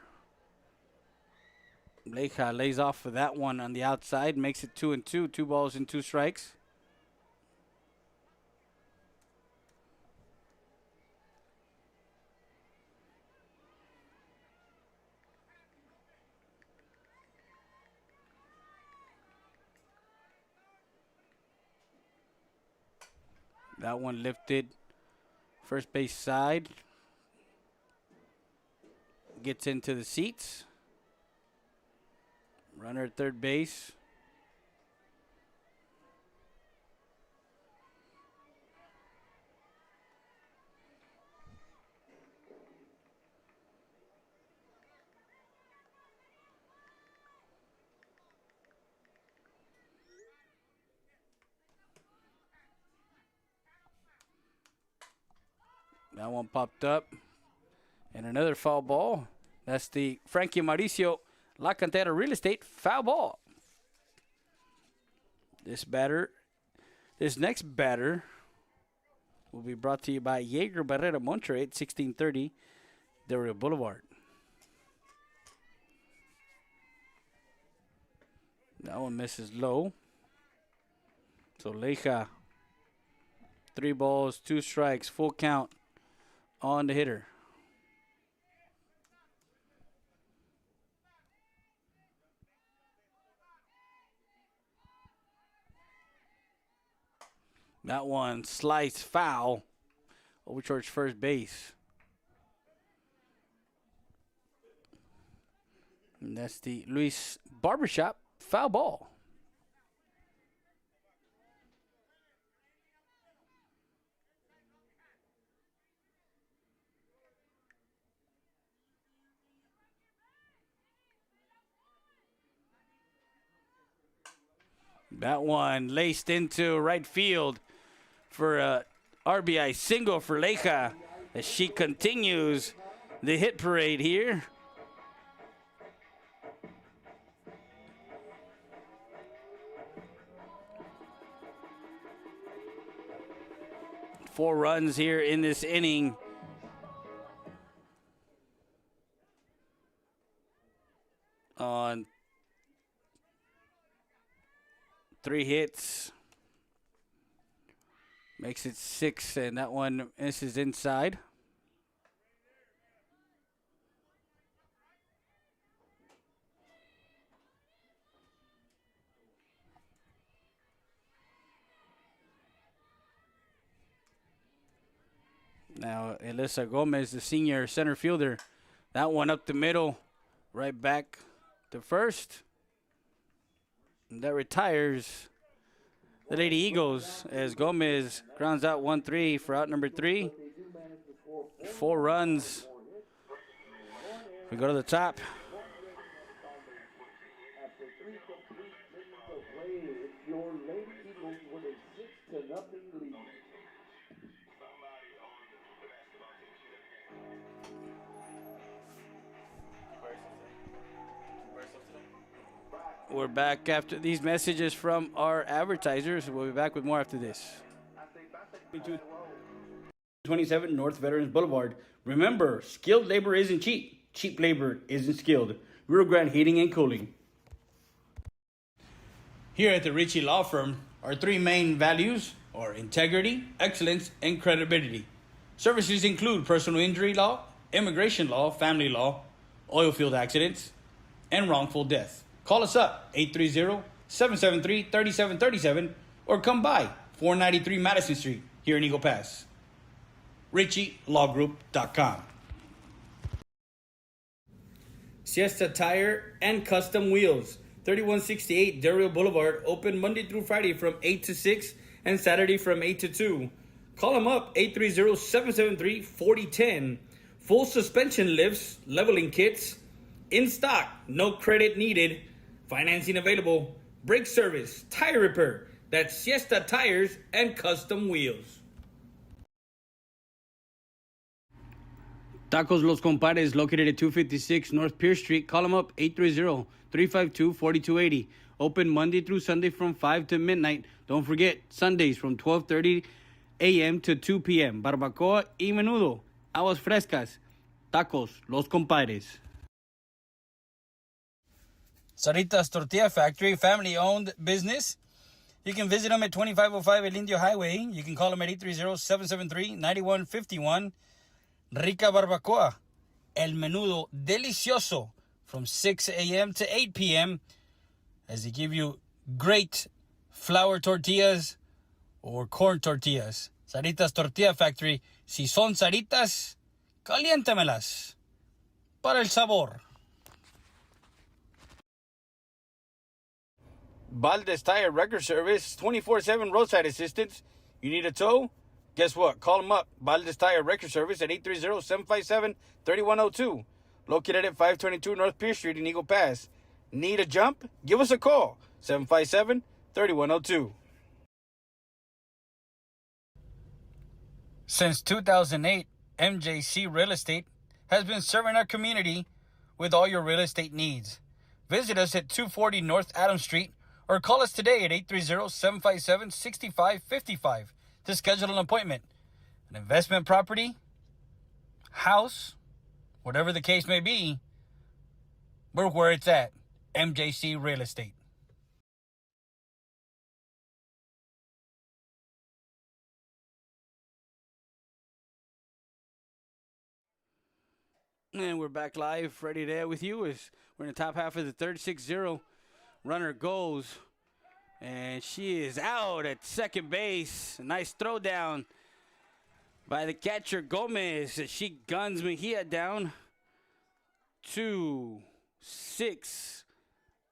Leija lays off for that one on the outside, makes it 2-2, 2 balls and 2 strikes. That one lifted first base side. Gets into the seats. Runner at third base. That one popped up. And another foul ball. That's the Frankie Mauricio La Cantera Real Estate foul ball. This next batter will be brought to you by Jaeger Barrera Monterrey at 1630 Del Rio Boulevard. That one misses low. So Leija, 3 balls, 2 strikes, full count on the hitter. That one sliced foul over towards first base. And that's the Luis Barbershop foul ball. That one laced into right field for a RBI single for Leija as she continues the hit parade here. Four runs here in this inning. On 3 hits. Makes it 6, and that one misses inside. Now, Elisa Gomez, the senior center fielder. That one up the middle, right back to first. And that retires the Lady Eagles as Gomez grounds out 1-3 for out number 3. 4 runs. We go to the top. After 3 complete innings of play, it's your Lady Eagles with a 6-0 lead. We're back after these messages from our advertisers. We'll be back with more after this. 27 North Veterans Boulevard. Remember, skilled labor isn't cheap. Cheap labor isn't skilled. Rio Grande Heating and Cooling. Here at the Ritchie Law Firm, our 3 main values are integrity, excellence, and credibility. Services include personal injury law, immigration law, family law, oil field accidents, and wrongful death. Call us up, 830-773-3737, or come by, 493 Madison Street, here in Eagle Pass. RitchieLawGroup.com. Siesta Tire and Custom Wheels, 3168 Del Rio Boulevard, open Monday through Friday from 8 to 6 and Saturday from 8 to 2. Call them up, 830-773-4010. Full suspension lifts, leveling kits, in stock, no credit needed. Financing available, brake service, tire repair, That's Siesta Tires and Custom Wheels. Tacos Los Compadres, located at 256 North Pierce Street. Call them up, 830-352-4280. Open Monday through Sunday from 5 to midnight. Don't forget, Sundays from 12:30 a.m. to 2 p.m. Barbacoa y menudo. Aguas frescas. Tacos Los Compadres. Sarita's Tortilla Factory, family-owned business. You can visit them at 2505 El Indio Highway. You can call them at 830-773-9151. Rica Barbacoa, El Menudo Delicioso, from 6 a.m. to 8 p.m. as they give you great flour tortillas or corn tortillas. Sarita's Tortilla Factory. Si son Saritas, caliéntamelas para el sabor. Valdez Tire Record Service, 24/7 roadside assistance. You need a tow? Guess what? Call them up. Valdez Tire Record Service at 830-757-3102. Located at 522 North Pierce Street in Eagle Pass. Need a jump? Give us a call. 757-3102. Since 2008, MJC Real Estate has been serving our community with all your real estate needs. Visit us at 240 North Adams Street or call us today at 830-757-6555 to schedule an appointment. An investment property, house, whatever the case may be, we're where it's at. MJC Real Estate. And we're back live, ready there with you. As we're in the top half of the third, 6-0. Runner goes, and she is out at second base. A nice throw down by the catcher, Gomez. She guns Mejia down. 2-6.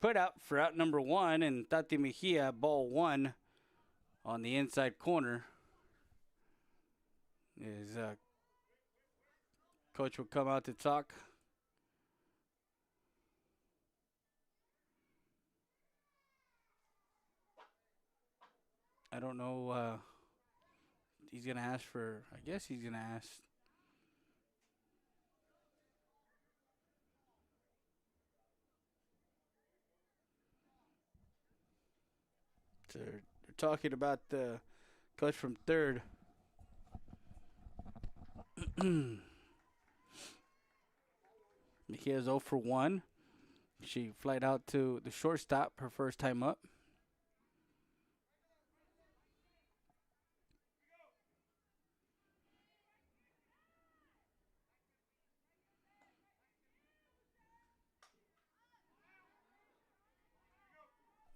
Put out for out number one, and Tati Mejia, ball one on the inside corner. Is coach will come out to talk. I don't know. He's going to ask for, I guess he's going to ask. They're talking about the coach from third. Mejia's 0 for 1. She flied out to the shortstop her first time up.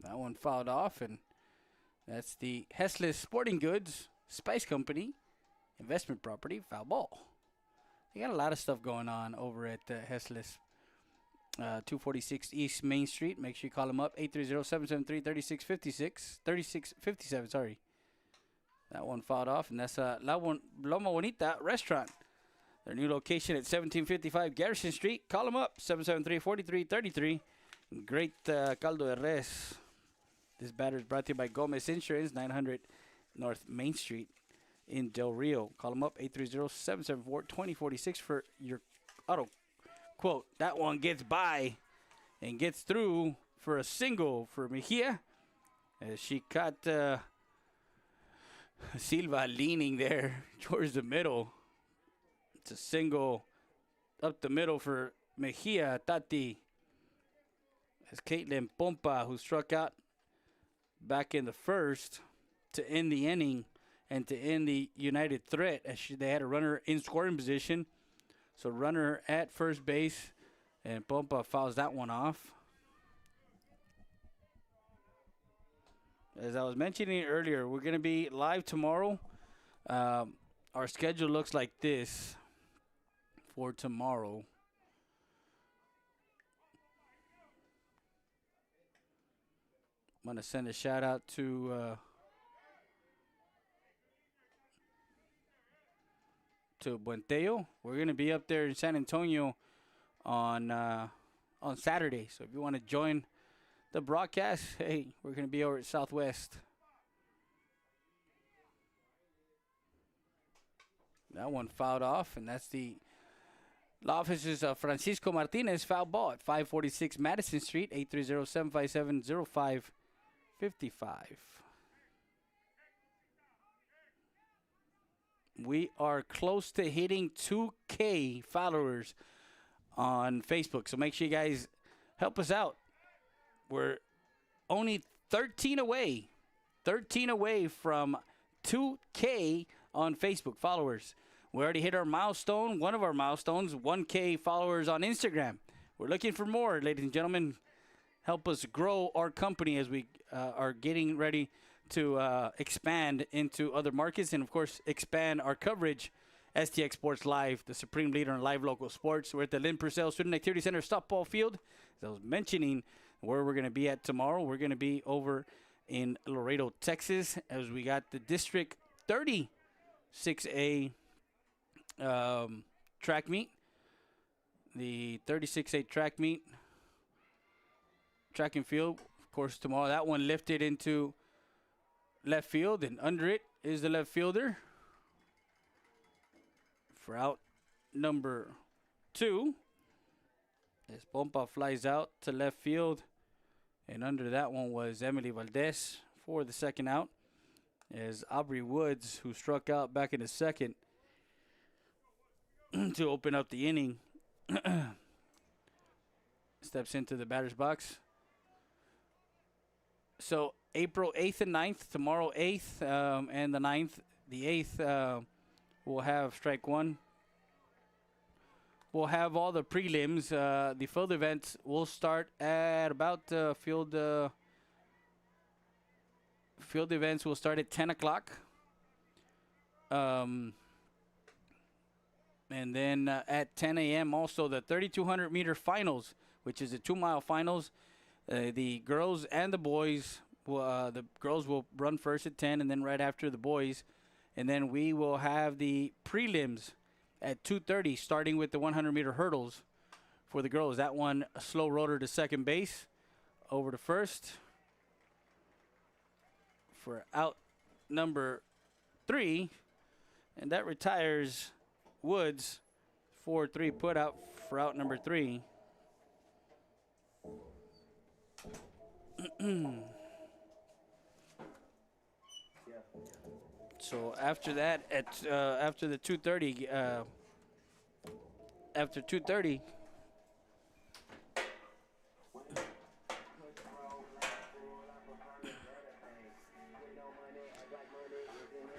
That one fouled off, and that's the Hesslis Sporting Goods Spice Company investment property foul ball. They got a lot of stuff going on over at Hesslis, 246 East Main Street. Make sure you call them up, 830-773-3657, sorry. That one fouled off, and that's Loma Bonita Restaurant. Their new location at 1755 Garrison Street. Call them up, 773-4333. Great caldo de res. This batter is brought to you by Gomez Insurance, 900 North Main Street in Del Rio. Call them up, 830-774-2046 for your auto quote. That one gets by and gets through for a single for Mejia. As she caught Silva leaning there towards the middle. It's a single up the middle for Mejia, Tati. As Caitlin Pompa, who struck out back in the first to end the inning and to end the United threat, as they had a runner in scoring position. So runner at first base, and Pompa fouls that one off. As I was mentioning earlier, we're going to be live tomorrow. Our schedule looks like this for tomorrow. I'm going to send a shout out to Buentello. We're going to be up there in San Antonio on Saturday. So if you want to join the broadcast, hey, we're going to be over at Southwest. That one fouled off, and that's the law offices of Francisco Martinez, foul ball at 546 Madison Street, 830-757-0555. We are close to hitting 2K followers on Facebook, so make sure you guys help us out. We're only 13 away from 2K on Facebook followers. We already hit our milestone, one of our milestones, 1K followers on Instagram. We're looking for more, ladies and gentlemen. Help us grow our company as we are getting ready to expand into other markets and, of course, expand our coverage. STX Sports Live, the supreme leader in live local sports. We're at the Lynn Purcell Student Activity Center softball field. As I was mentioning where we're going to be at tomorrow, we're going to be over in Laredo, Texas, as we got the District 30 6A track meet. The 36A track meet. Track and field, of course, tomorrow. That one lifted into left field, and under it is the left fielder for out number 2. As Pompa flies out to left field, and under that one was Emily Valdez for the second out. As Aubrey Woods, who struck out back in the second to open up the inning, steps into the batter's box. So April 8th and 9th, tomorrow 8th and the 9th. The 8th we'll have strike one. We'll have all the prelims. The field events will start at about field events will start at 10 o'clock. And then at 10 a.m. also the 3,200 meter finals, which is the 2-mile finals. The girls and the boys, the girls will run first at 10 and then right after the boys. And then we will have the prelims at 2:30, starting with the 100-meter hurdles for the girls. That one, a slow rotor to second base, over to first for out number 3. And that retires Woods. 4-3 put out for out number 3. So after that, at after the 2:30, after 2:30,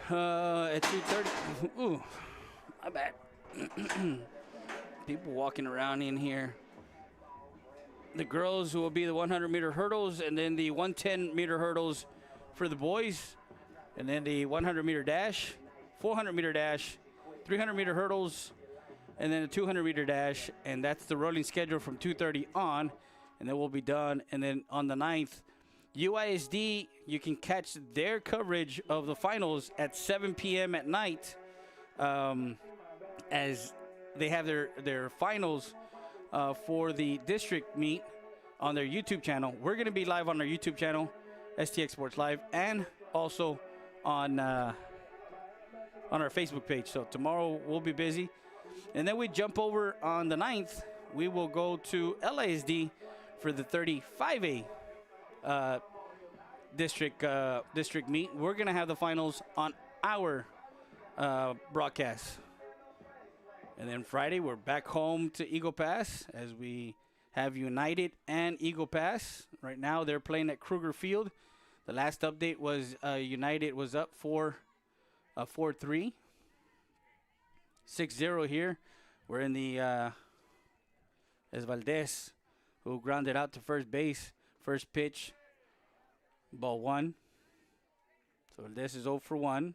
at 2:30, ooh, my bad. People walking around in here. The girls will be the 100-meter hurdles, and then the 110-meter hurdles for the boys, and then the 100-meter dash, 400-meter dash, 300-meter hurdles, and then a 200-meter dash, and that's the rolling schedule from 2:30 on, and then we'll be done. And then on the 9th, UISD, you can catch their coverage of the finals at 7 p.m. at night, as they have their finals for the district meet on their YouTube channel. We're going to be live on our YouTube channel, STX Sports Live, and also on our Facebook page. So tomorrow we'll be busy. And then we jump over on the 9th. We will go to LASD for the 35A district meet. We're going to have the finals on our broadcast. And then Friday, we're back home to Eagle Pass as we have United and Eagle Pass. Right now, they're playing at Kruger Field. The last update was United was up 4-3. 6-0 here. We're in the as Valdez, who grounded out to first base. First pitch, ball 1. So Valdez is 0 for 1.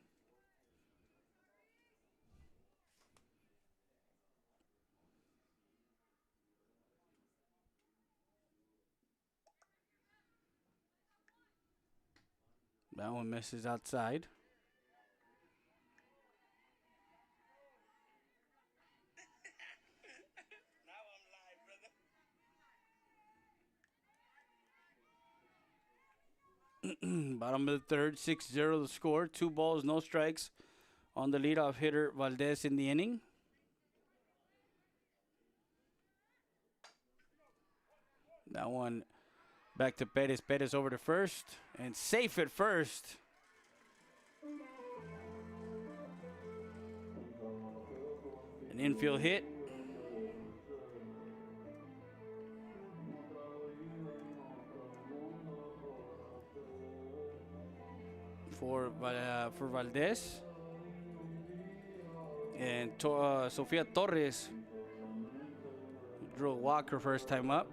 That one misses outside. Bottom of the third, 6-0 the score. 2 balls, no strikes. on the leadoff hitter, Valdez, in the inning. That one back to Perez. Perez over to first and safe at first. An infield hit. For Valdez. And Sofia Torres drew a walk her first time up.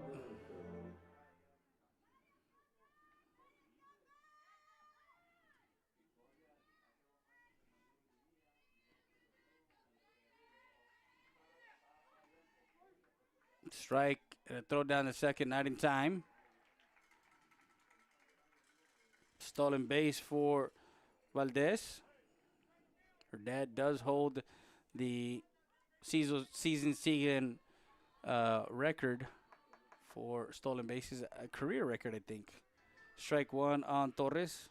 Strike, throw down the second, not in time. Stolen base for Valdez. Her dad does hold the season record for stolen bases, a career record, I think. Strike one on Torres.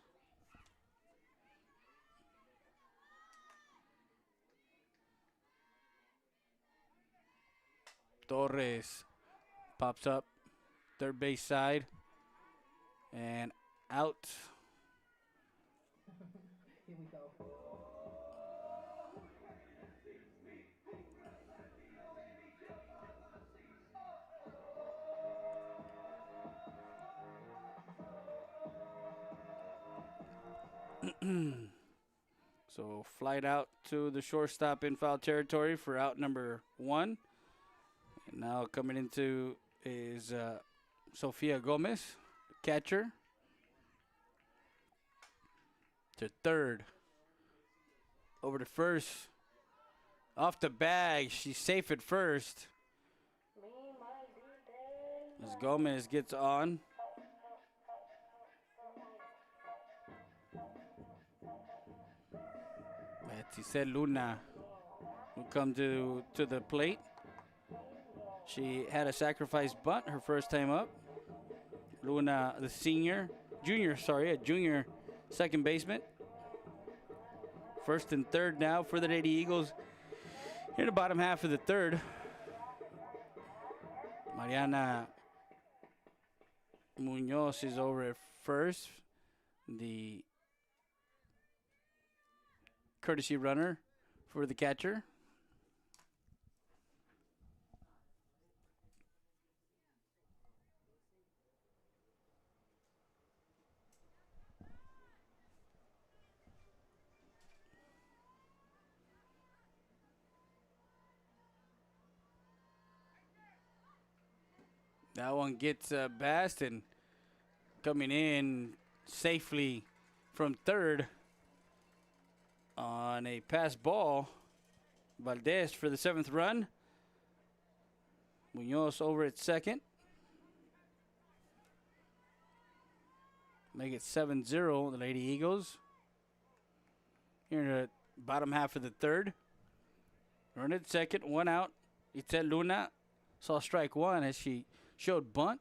Torres pops up, third base side, and out. Here we go. So flight out to the shortstop in foul territory for out number one. And now coming into is Sofia Gomez, catcher. To third. Over to first. Off the bag. She's safe at first. As Gomez gets on. Betsy Luna will come to the plate. She had a sacrifice bunt her first time up. Luna, the junior second baseman. First and third now for the Lady Eagles in the bottom half of the third. Mariana Munoz is over at first, the courtesy runner for the catcher. That one gets past and coming in safely from third on a pass ball. Valdez for the seventh run. Munoz over at second. Make it 7-0, the Lady Eagles. Here in the bottom half of the third. Run at second, one out. Itzel Luna saw strike one as she showed bunt.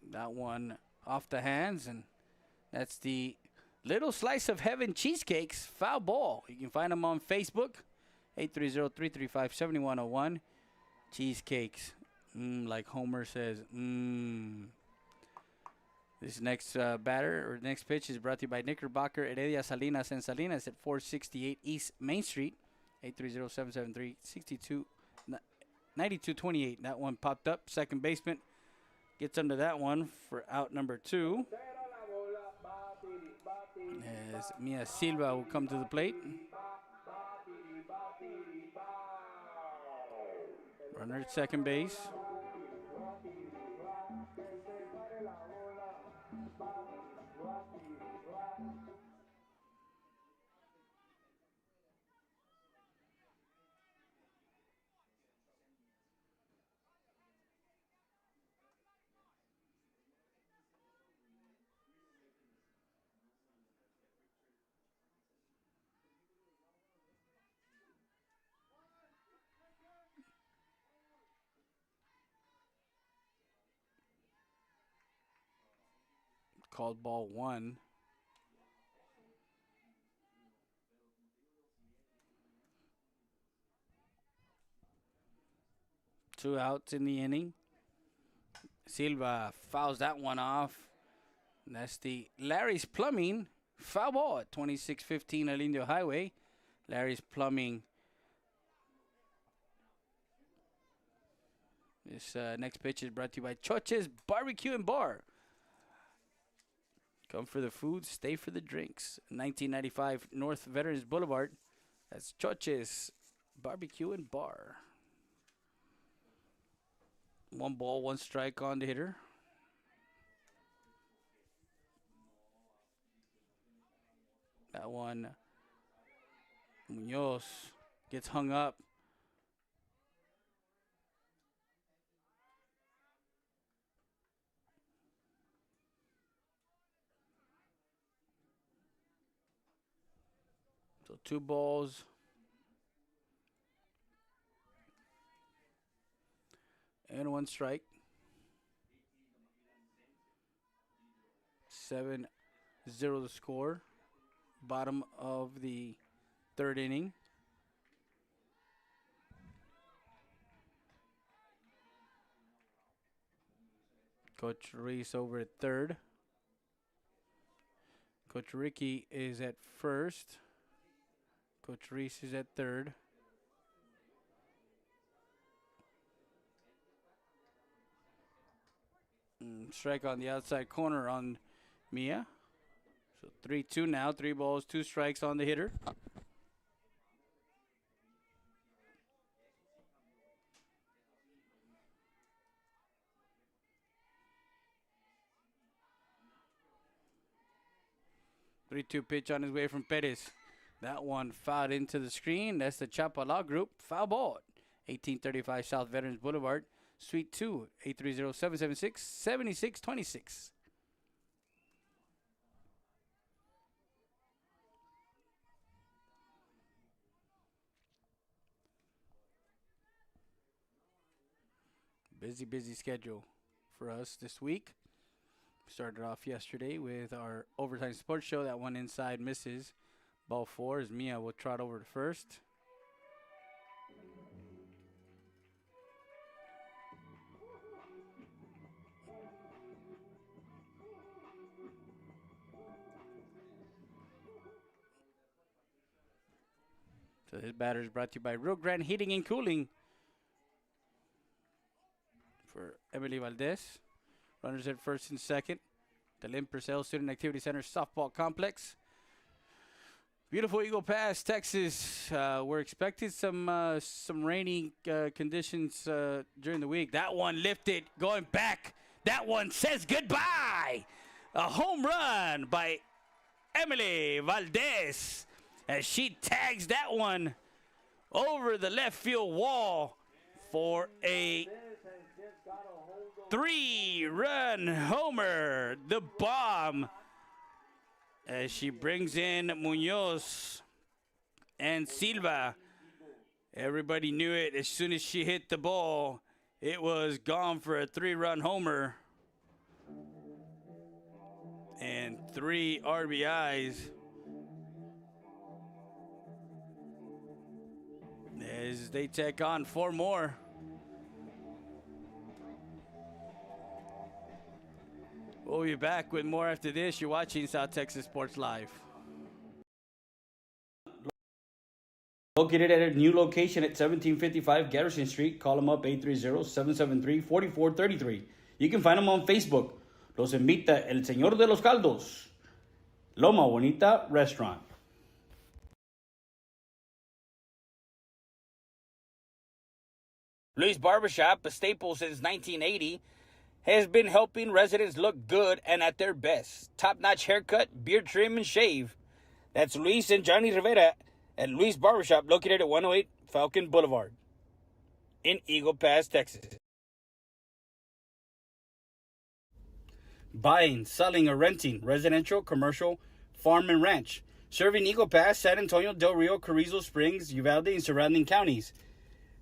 That one off the hands, and that's the Little Slice of Heaven Cheesecakes foul ball. You can find them on Facebook, 830-335-7101. Cheesecakes, like Homer says, This next batter or next pitch is brought to you by Knickerbocker, Heredia, Salinas, and Salinas at 468 East Main Street, 830-773-9228. That one popped up. Second baseman gets under that one for out number two. As Mia Silva will come to the plate. Runner at second base. called ball 1. Two outs in the inning. Silva fouls that one off. And that's the Larry's Plumbing foul ball at 2615 El Indio Highway. Larry's Plumbing. This next pitch is brought to you by Choches Barbecue and Bar. Come for the food, stay for the drinks. 1995 North Veterans Boulevard. That's Choches Barbecue and Bar. 1 ball, 1 strike on the hitter. That one, Munoz gets hung up. So 2 balls. And 1 strike. 7-0 the score. Bottom of the 3rd inning. Coach Reese over at 3rd. Coach Ricky is at 1st. Coach Reese is at 3rd. Strike on the outside corner on Mia. So 3-2 now. 3 balls, 2 strikes on the hitter. Three-two pitch on his way from Perez. That one fouled into the screen. That's the Chapala Group. Foul ball. 1835 South Veterans Boulevard. Suite 2, 830-776-7626. Busy schedule for us this week. Started off yesterday with our overtime sports show. That one inside misses. Ball 4 as Mia will trot over to first. So this batter is brought to you by Rio Grande Heating and Cooling. For Emily Valdez. Runners at 1st and 2nd. The Lynn Purcell Student Activity Center softball complex. Beautiful Eagle Pass, Texas. We're expecting some rainy conditions during the week. That one lifted, going back. That one says goodbye. A home run by Emily Valdez as she tags that one over the left field wall for a 3-run homer. The bomb as she brings in Munoz and Silva. Everybody knew it as soon as she hit the ball. It was gone for a 3-run homer and 3 RBIs. As they take on 4 more. We'll be back with more after this. You're watching South Texas Sports Live. Located at a new location at 1755 Garrison Street. Call them up 830-773-4433. You can find them on Facebook. Los invita el Señor de los Caldos. Loma Bonita Restaurant. Luis Barbershop, a staple since 1980, has been helping residents look good and at their best. Top-notch haircut, beard trim, and shave. That's Luis and Johnny Rivera at Luis Barbershop, located at 108 Falcon Boulevard in Eagle Pass, Texas. Buying, selling, or renting, residential, commercial, farm, and ranch. Serving Eagle Pass, San Antonio, Del Rio, Carrizo Springs, Uvalde, and surrounding counties.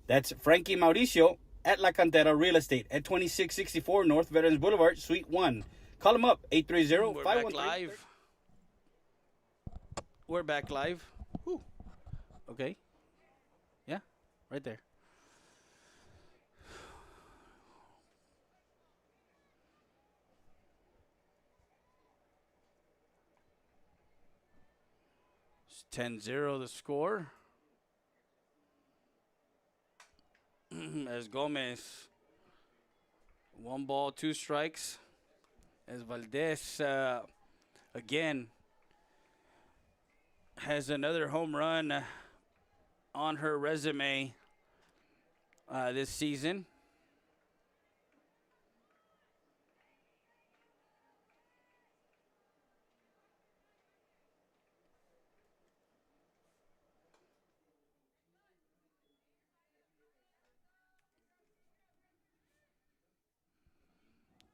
That's Frankie Mauricio at La Cantera Real Estate at 2664 North Veterans Boulevard, Suite 1. Call them up, We're back 830-513. live. We're back live. Whew. Okay. Yeah, right there. It's 10-0 the score. As Gomez, 1 ball, 2 strikes. As Valdez, again, has another home run on her resume this season.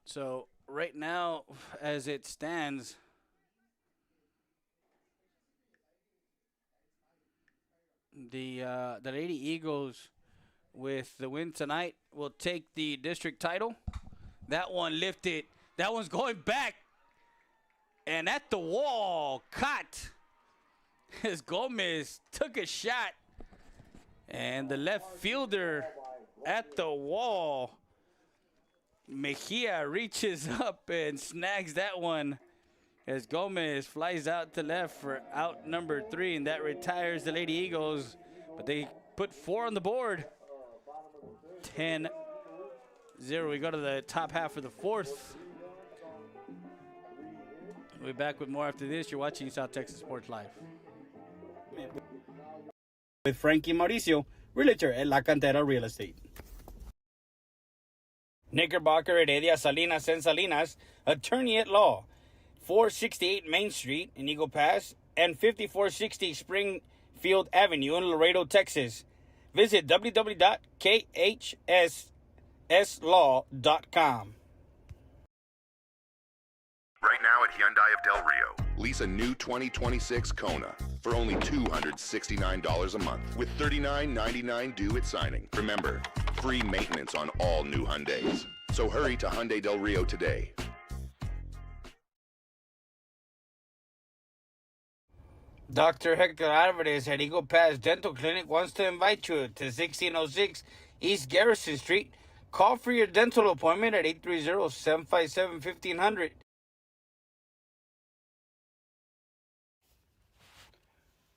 So right now, as it stands, the Lady Eagles, with the win tonight, will take the district title. That one lifted. That one's going back. And at the wall, caught as Gomez took a shot. And the left fielder at the wall, Mejia, reaches up and snags that one as Gomez flies out to left for out number 3, and that retires the Lady Eagles. But they put 4 on the board. 10-0. We go to the top half of the 4th. We'll be back with more after this. You're watching South Texas Sports Live. With Frankie Mauricio, realtor at La Cantera Real Estate. Knickerbocker, Heredia, Salinas, and Salinas, attorney at law. 468 Main Street in Eagle Pass and 5460 Springfield Avenue in Laredo, Texas. Visit www.khsslaw.com. Right now at Hyundai of Del Rio, lease a new 2026 Kona for only $269 a month with $39.99 due at signing. Remember, free maintenance on all new Hyundais. So hurry to Hyundai Del Rio today. Dr. Hector Alvarez at Eagle Pass Dental Clinic wants to invite you to 1606 East Garrison Street. Call for your dental appointment at 830-757-1500.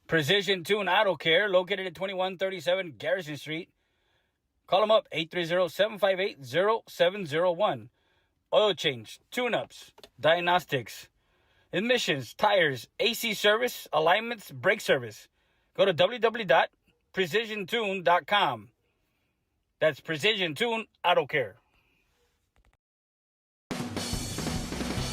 Precision Tune Auto Care, located at 2137 Garrison Street. Call them up, 830-758-0701. Oil change, tune-ups, diagnostics, emissions, tires, AC service, alignments, brake service. Go to www.precisiontune.com. That's Precision Tune Auto Care.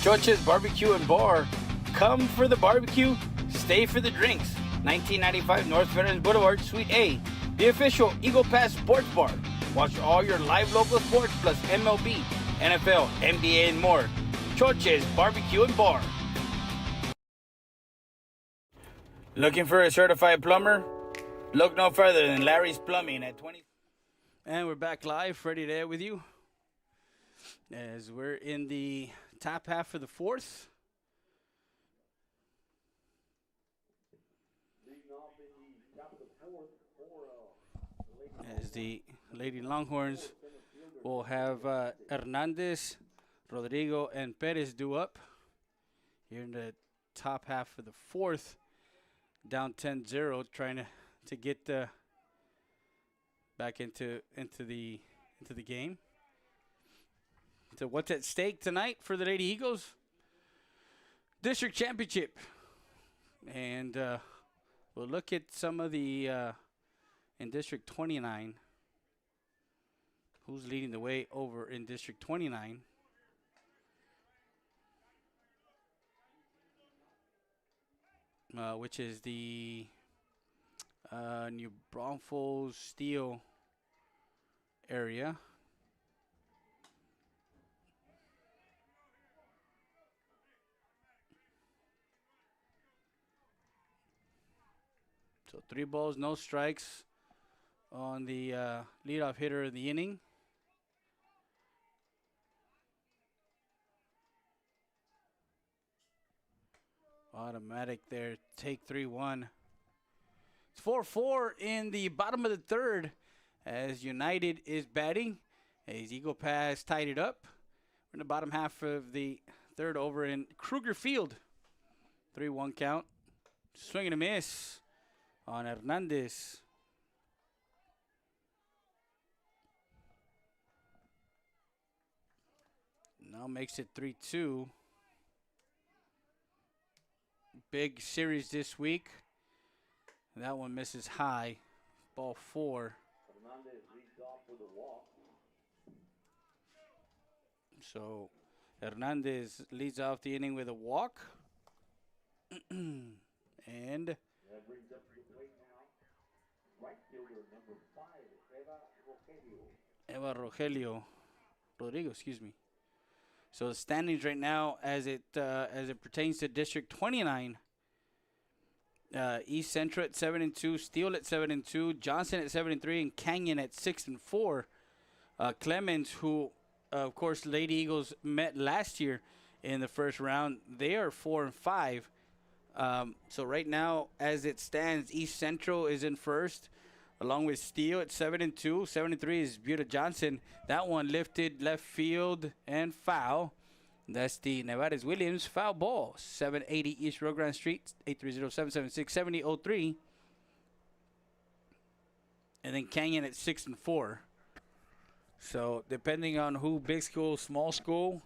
Choche's Barbecue and Bar. Come for the barbecue, stay for the drinks. 1995 North Veterans Boulevard, Suite A. The official Eagle Pass Sports Bar. Watch all your live local sports plus MLB, NFL, NBA, and more. Choche's Barbecue and Bar. Looking for a certified plumber? Look no further than Larry's Plumbing at 20. And we're back live, Freddie there with you. As we're in the top half of the 4th. As the Lady Longhorns will have Hernandez, Rodrigo, and Perez due up here in the top half of the 4th. Down 10-0, trying to get back into the game. So what's at stake tonight for the Lady Eagles? District Championship. And we'll look at some of the in District 29. Who's leading the way over in District 29? Which is the New Braunfels Steel area. So 3 balls, no strikes on the leadoff hitter of the inning. Automatic there. Take 3-1. It's 4-4 in the bottom of the third as United is batting. As Eagle Pass tied it up. We're in the bottom half of the third over in Kruger Field. 3-1 count. Swing and a miss on Hernandez. Now makes it 3-2. Big series this week. That one misses high. Ball 4. Hernandez leads off with a walk. So Hernandez leads off the inning with a walk. And That brings up to the plate now. Right fielder number 5, Eva Rogelio. Rodrigo, excuse me. So the standings right now, as it pertains to District 29, East Central at 7-2, Steele at 7-2, Johnson at 7-3, and Canyon at 6-4. Clemens, who of course Lady Eagles met last year in the first round, they are 4-5. So right now, as it stands, East Central is in first, along with Steele at 7-2. 7-3 is Buda Johnson. That one lifted left field and foul. That's the Nevares Williams foul ball. 780 East Rio Grande Street, 830-776-7003. And then Canyon at 6-4. So depending on who, big school, small school,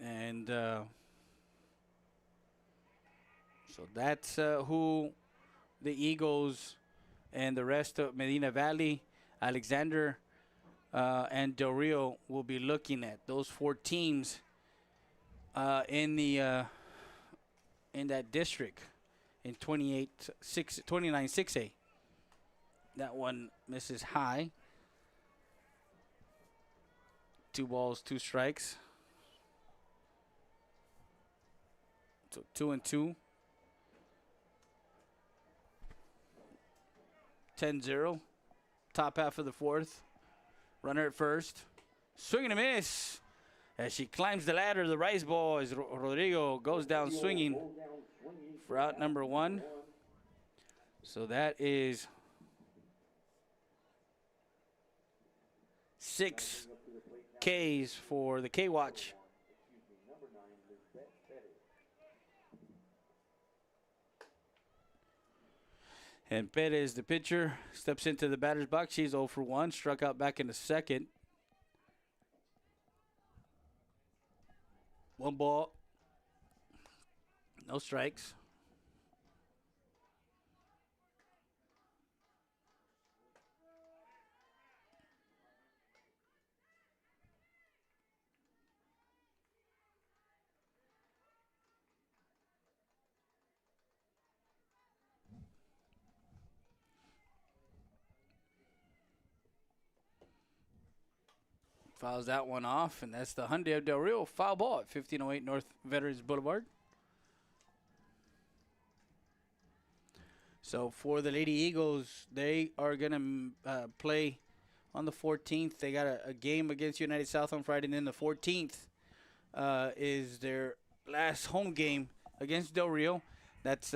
and so that's who the Eagles and the rest of Medina Valley, Alexander, and Del Rio will be looking at. Those 4 teams in that district in 29-6A. That one misses high. 2 balls, 2 strikes. So 2-2. 10-0. Top half of the fourth. Runner at first. Swing and a miss. As she climbs the ladder, the rise ball as Rodrigo goes down swinging for out number 1. So that is 6 Ks for the K-Watch. And Perez, the pitcher, steps into the batter's box. She's 0 for 1, struck out back in the second. 1 ball, no strikes. Fouls that one off, and that's the Hyundai of Del Rio foul ball at 1508 North Veterans Boulevard. So for the Lady Eagles, they are going to play on the 14th. They got a game against United South on Friday, and then the 14th is their last home game against Del Rio. That's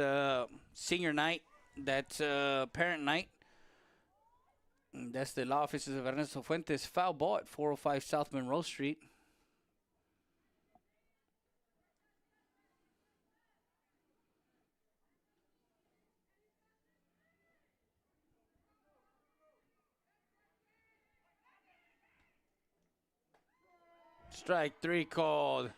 senior night. That's parent night. That's the law offices of Ernesto Fuentes. Foul ball at 405 South Monroe Street. Strike 3 called.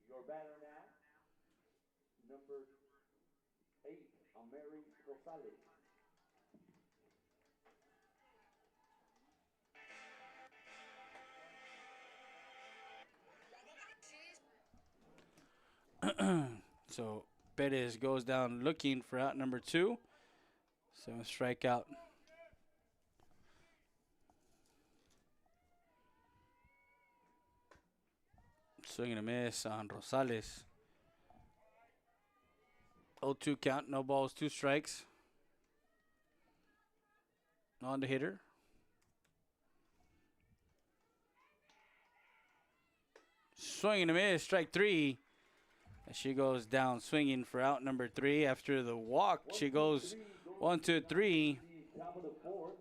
Your batter now, number 8, Ameri Rosales. So Perez goes down looking for out number 2. So a strikeout. Swing and a miss on Rosales. 0-2 count, no balls, 2 strikes. on the hitter. Swing and a miss, strike 3. And she goes down swinging for out number 3. After the walk, she goes 1, 2, 3. Top of the fourth.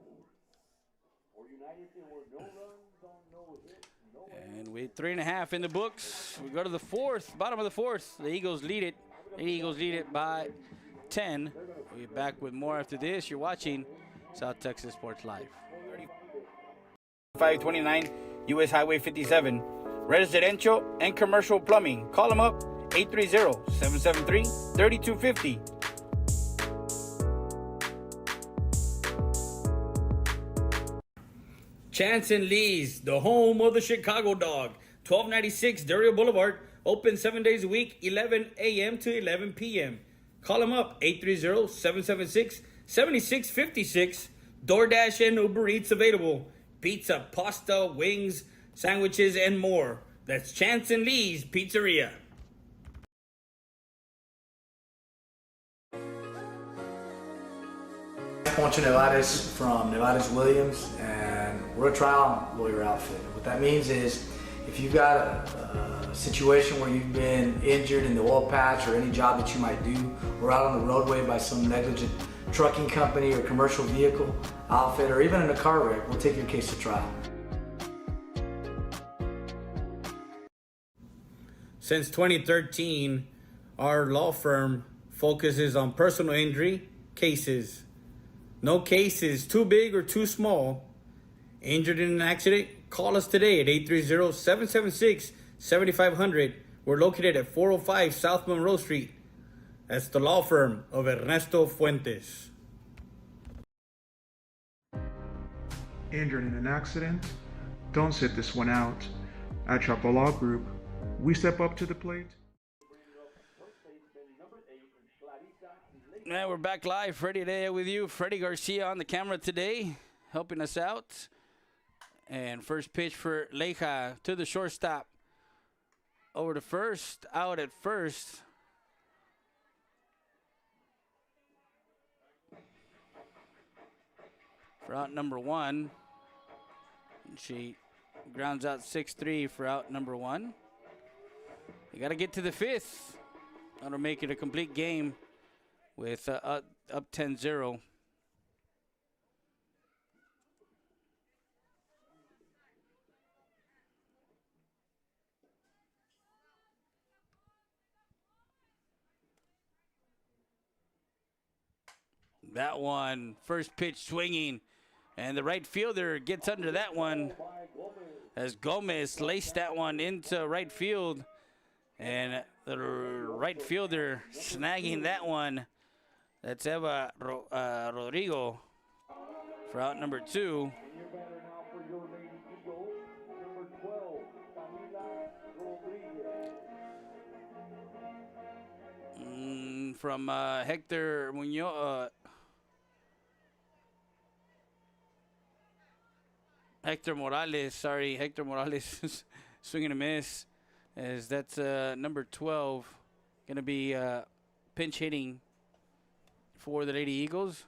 For United, there were no runs on no hits, no And with 3.5 in the books, we go to the 4th, bottom of the 4th. The Eagles lead it. The Eagles lead it by 10. We'll be back with more after this. You're watching South Texas Sports Live. 529 US Highway 57. Residential and commercial plumbing. Call them up, 830-773-3250. Chance and Lee's, the home of the Chicago Dog. 1296 Durio Boulevard. Open 7 days a week, 11 a.m. to 11 p.m. Call them up, 830-776-7656. DoorDash and Uber Eats available. Pizza, pasta, wings, sandwiches, and more. That's Chance and Lee's Pizzeria. Poncho Nevada's from Nevada's Williams, and we're a trial lawyer outfit. What that means is if you've got a situation where you've been injured in the oil patch or any job that you might do, or out on the roadway by some negligent trucking company or commercial vehicle outfit, or even in a car wreck, we'll take your case to trial. Since 2013, our law firm focuses on personal injury cases. No case is too big or too small. Injured in an accident? Call us today at 830-776-7500. We're located at 405 South Monroe Street. That's the law firm of Ernesto Fuentes. Injured in an accident? Don't sit this one out. At Chapo Law Group, we step up to the plate. And we're back live, Freddie Day with you. Freddie Garcia on the camera today, helping us out. And first pitch for Leija to the shortstop. Over to first, out at first. For out number 1. And she grounds out 6-3 for out number 1. You got to get to the 5th. That'll make it a complete game with up 10-0. That one, first pitch swinging, and the right fielder gets under that one as Gomez laced that one into right field, and the right fielder snagging that one. That's Eva Rodrigo for out number 2. From Hector Munoz. Hector Morales, swinging a miss, as that's number 12, going to be pinch hitting for the Lady Eagles.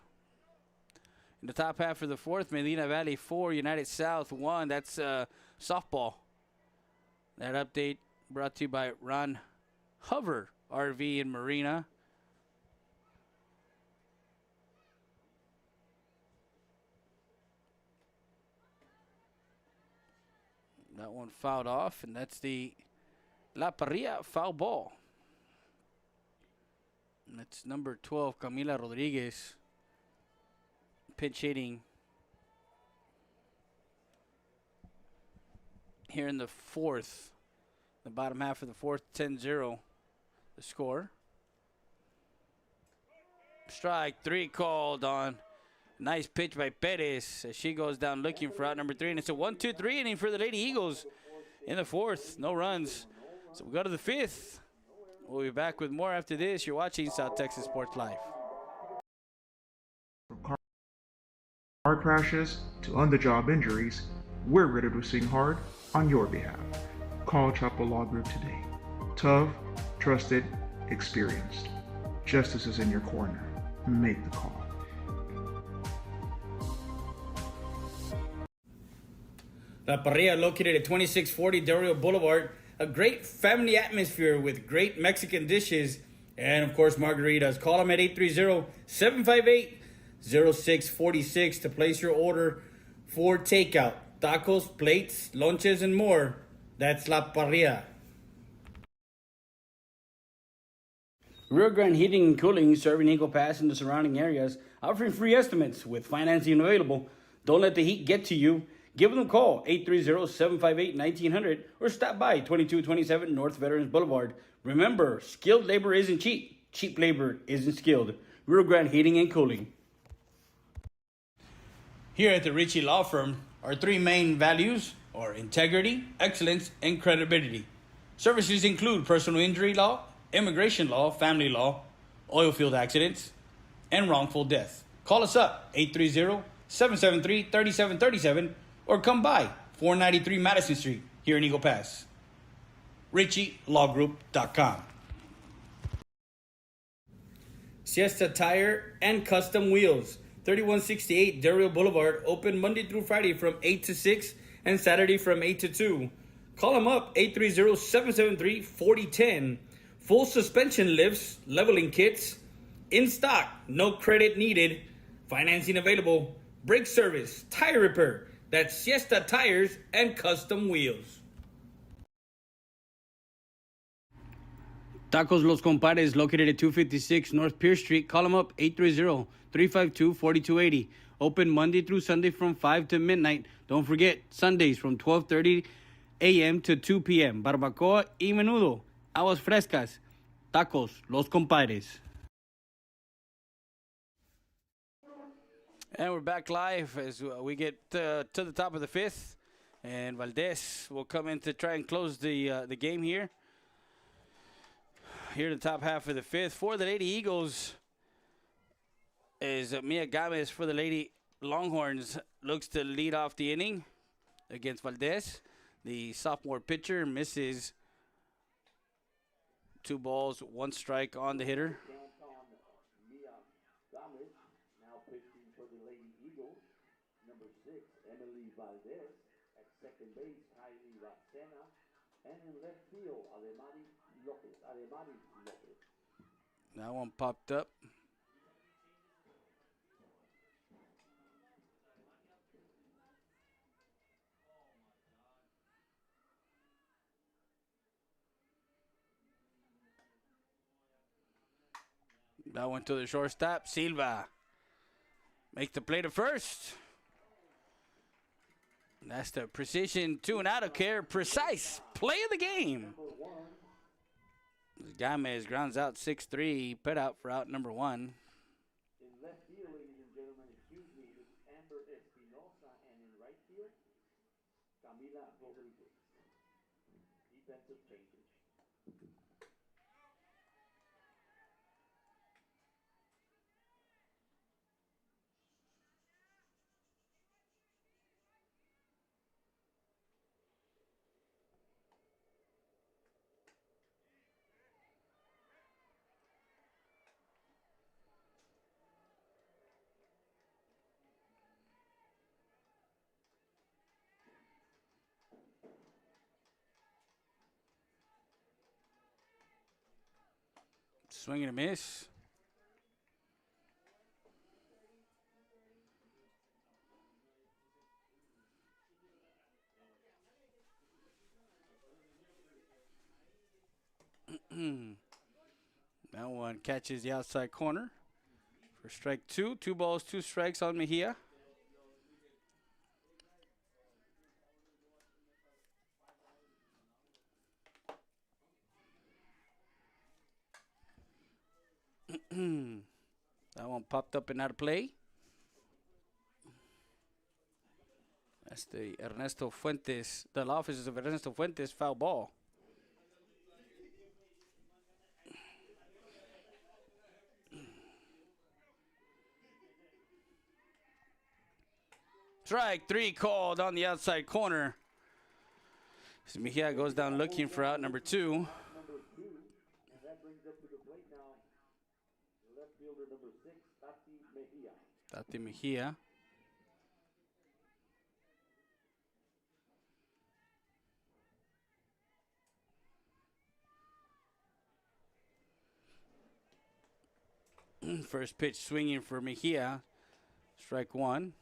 In the top half of the 4th, Medina Valley 4, United South 1. That's softball. That update brought to you by Ron Hover RV and Marina. That one fouled off, and that's the La Parrilla foul ball. And that's number 12, Camila Rodriguez, pinch hitting here in the 4th, the bottom half of the 4th, 10-0, the score. Strike 3 called on. Nice pitch by Perez as she goes down looking for out number 3. And it's a 1-2-3 inning for the Lady Eagles in the 4th. No runs. So we go to the 5th. We'll be back with more after this. You're watching South Texas Sports Live. From car crashes to on-the-job injuries, we're ready to sing hard on your behalf. Call Chapo Law Group today. Tough, trusted, experienced. Justice is in your corner. Make the call. La Parrilla, located at 2640 Del Rio Boulevard. A great family atmosphere with great Mexican dishes and, of course, margaritas. Call them at 830-758-0646 to place your order for takeout. Tacos, plates, lunches, and more. That's La Parrilla. Rio Grande Heating and Cooling, serving Eagle Pass and the surrounding areas, offering free estimates with financing available. Don't let the heat get to you. Give them a call, 830-758-1900, or stop by 2227 North Veterans Boulevard. Remember, skilled labor isn't cheap. Cheap labor isn't skilled. Rio Grande Heating and Cooling. Here at the Ritchie Law Firm, our three main values are integrity, excellence, and credibility. Services include personal injury law, immigration law, family law, oil field accidents, and wrongful death. Call us up, 830-773-3737, or come by 493 Madison Street here in Eagle Pass. RichieLawGroup.com. Siesta Tire and Custom Wheels, 3168 Del Rio Boulevard, open Monday through Friday from 8 to 6 and Saturday from 8 to 2. Call them up, 830-773-4010. Full suspension lifts, leveling kits, in stock, no credit needed, financing available, brake service, tire repair. That's Siesta Tires and Custom Wheels. Tacos Los Compadres, located at 256 North Pierce Street. Call them up, 830-352-4280. Open Monday through Sunday from 5 to midnight. Don't forget, Sundays from 12:30 a.m. to 2 p.m. Barbacoa y menudo. Aguas frescas. Tacos Los Compadres. And we're back live as we get to the top of the fifth. And Valdez will come in to try and close the game here. Here in the top half of the fifth. For the Lady Eagles is Mia Gomez. For the Lady Longhorns, looks to lead off the inning against Valdez. The sophomore pitcher misses 2 balls, 1 strike on the hitter. Mia Gomez, now pitching for the Lady Eagles. Number 6, Emily Valdez. At second base, Kylie Racena. And in left field, Ademari Lopez. That one popped up. That went to the shortstop. Silva make the play to first. That's the precision 2-and-out care. Precise play of the game. Gomez grounds out 6-3. Put out for out number 1. In left field, ladies and gentlemen, excuse me, it is Amber Espinosa. And in right field, Camila Rodriguez. Defensive changes. Swing and a miss. That one catches the outside corner for strike 2. 2 balls, 2 strikes on Mejia. That one popped up and out of play. That's the Ernesto Fuentes, the law offices of Ernesto Fuentes, foul ball. Strike 3 called on the outside corner. So Mejia goes down looking for out number 2. Number 2, and that brings up to the plate now. Left fielder number 6, Tati Mejia. Tati Mejia. First pitch swinging for Mejia. Strike one.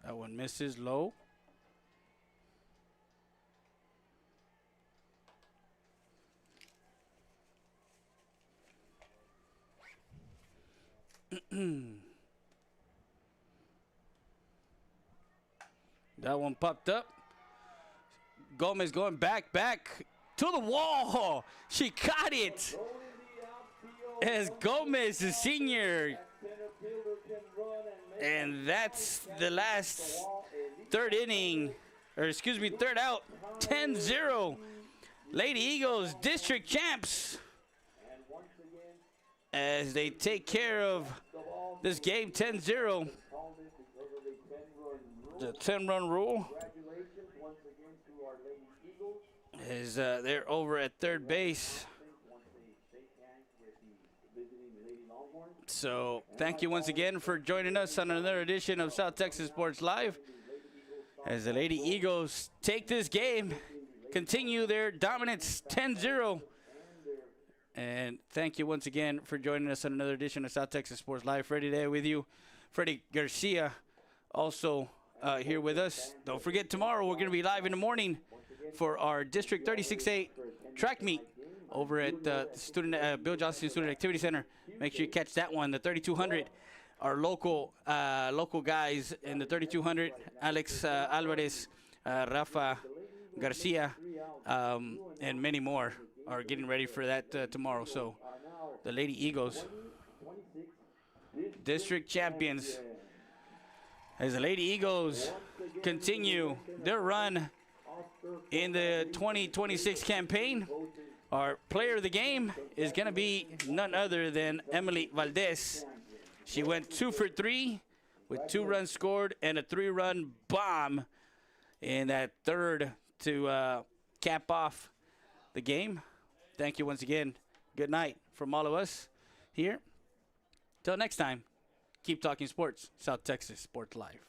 That one misses low. That one popped up. Gomez going back to the wall. She caught it. As Gomez, the senior. And that's the last third out. 10-0. Lady Eagles, district champs. As they take care of this game, 10-0. The 10-run rule is they're over at third base. So thank you once again for joining us on another edition of South Texas Sports Live. As the Lady Eagles take this game, continue their dominance, 10-0. And thank you once again for joining us on another edition of South Texas Sports Live. Freddie there with you. Freddie Garcia also here with us. Don't forget, tomorrow we're going to be live in the morning for our District 36A track meet over at Bill Johnson Student Activity Center. Make sure you catch that one, the 3200. Our local guys in the 3200, Alex Alvarez, Rafa Garcia, and many more are getting ready for that tomorrow. So the Lady Eagles, district champions, as the Lady Eagles continue their run in the 2026 campaign. Our player of the game is going to be none other than Emily Valdez. She went 2 for 3 with 2 runs scored and a 3-run bomb in that third to cap off the game. Thank you once again. Good night from all of us here. Till next time, keep talking sports. South Texas Sports Live.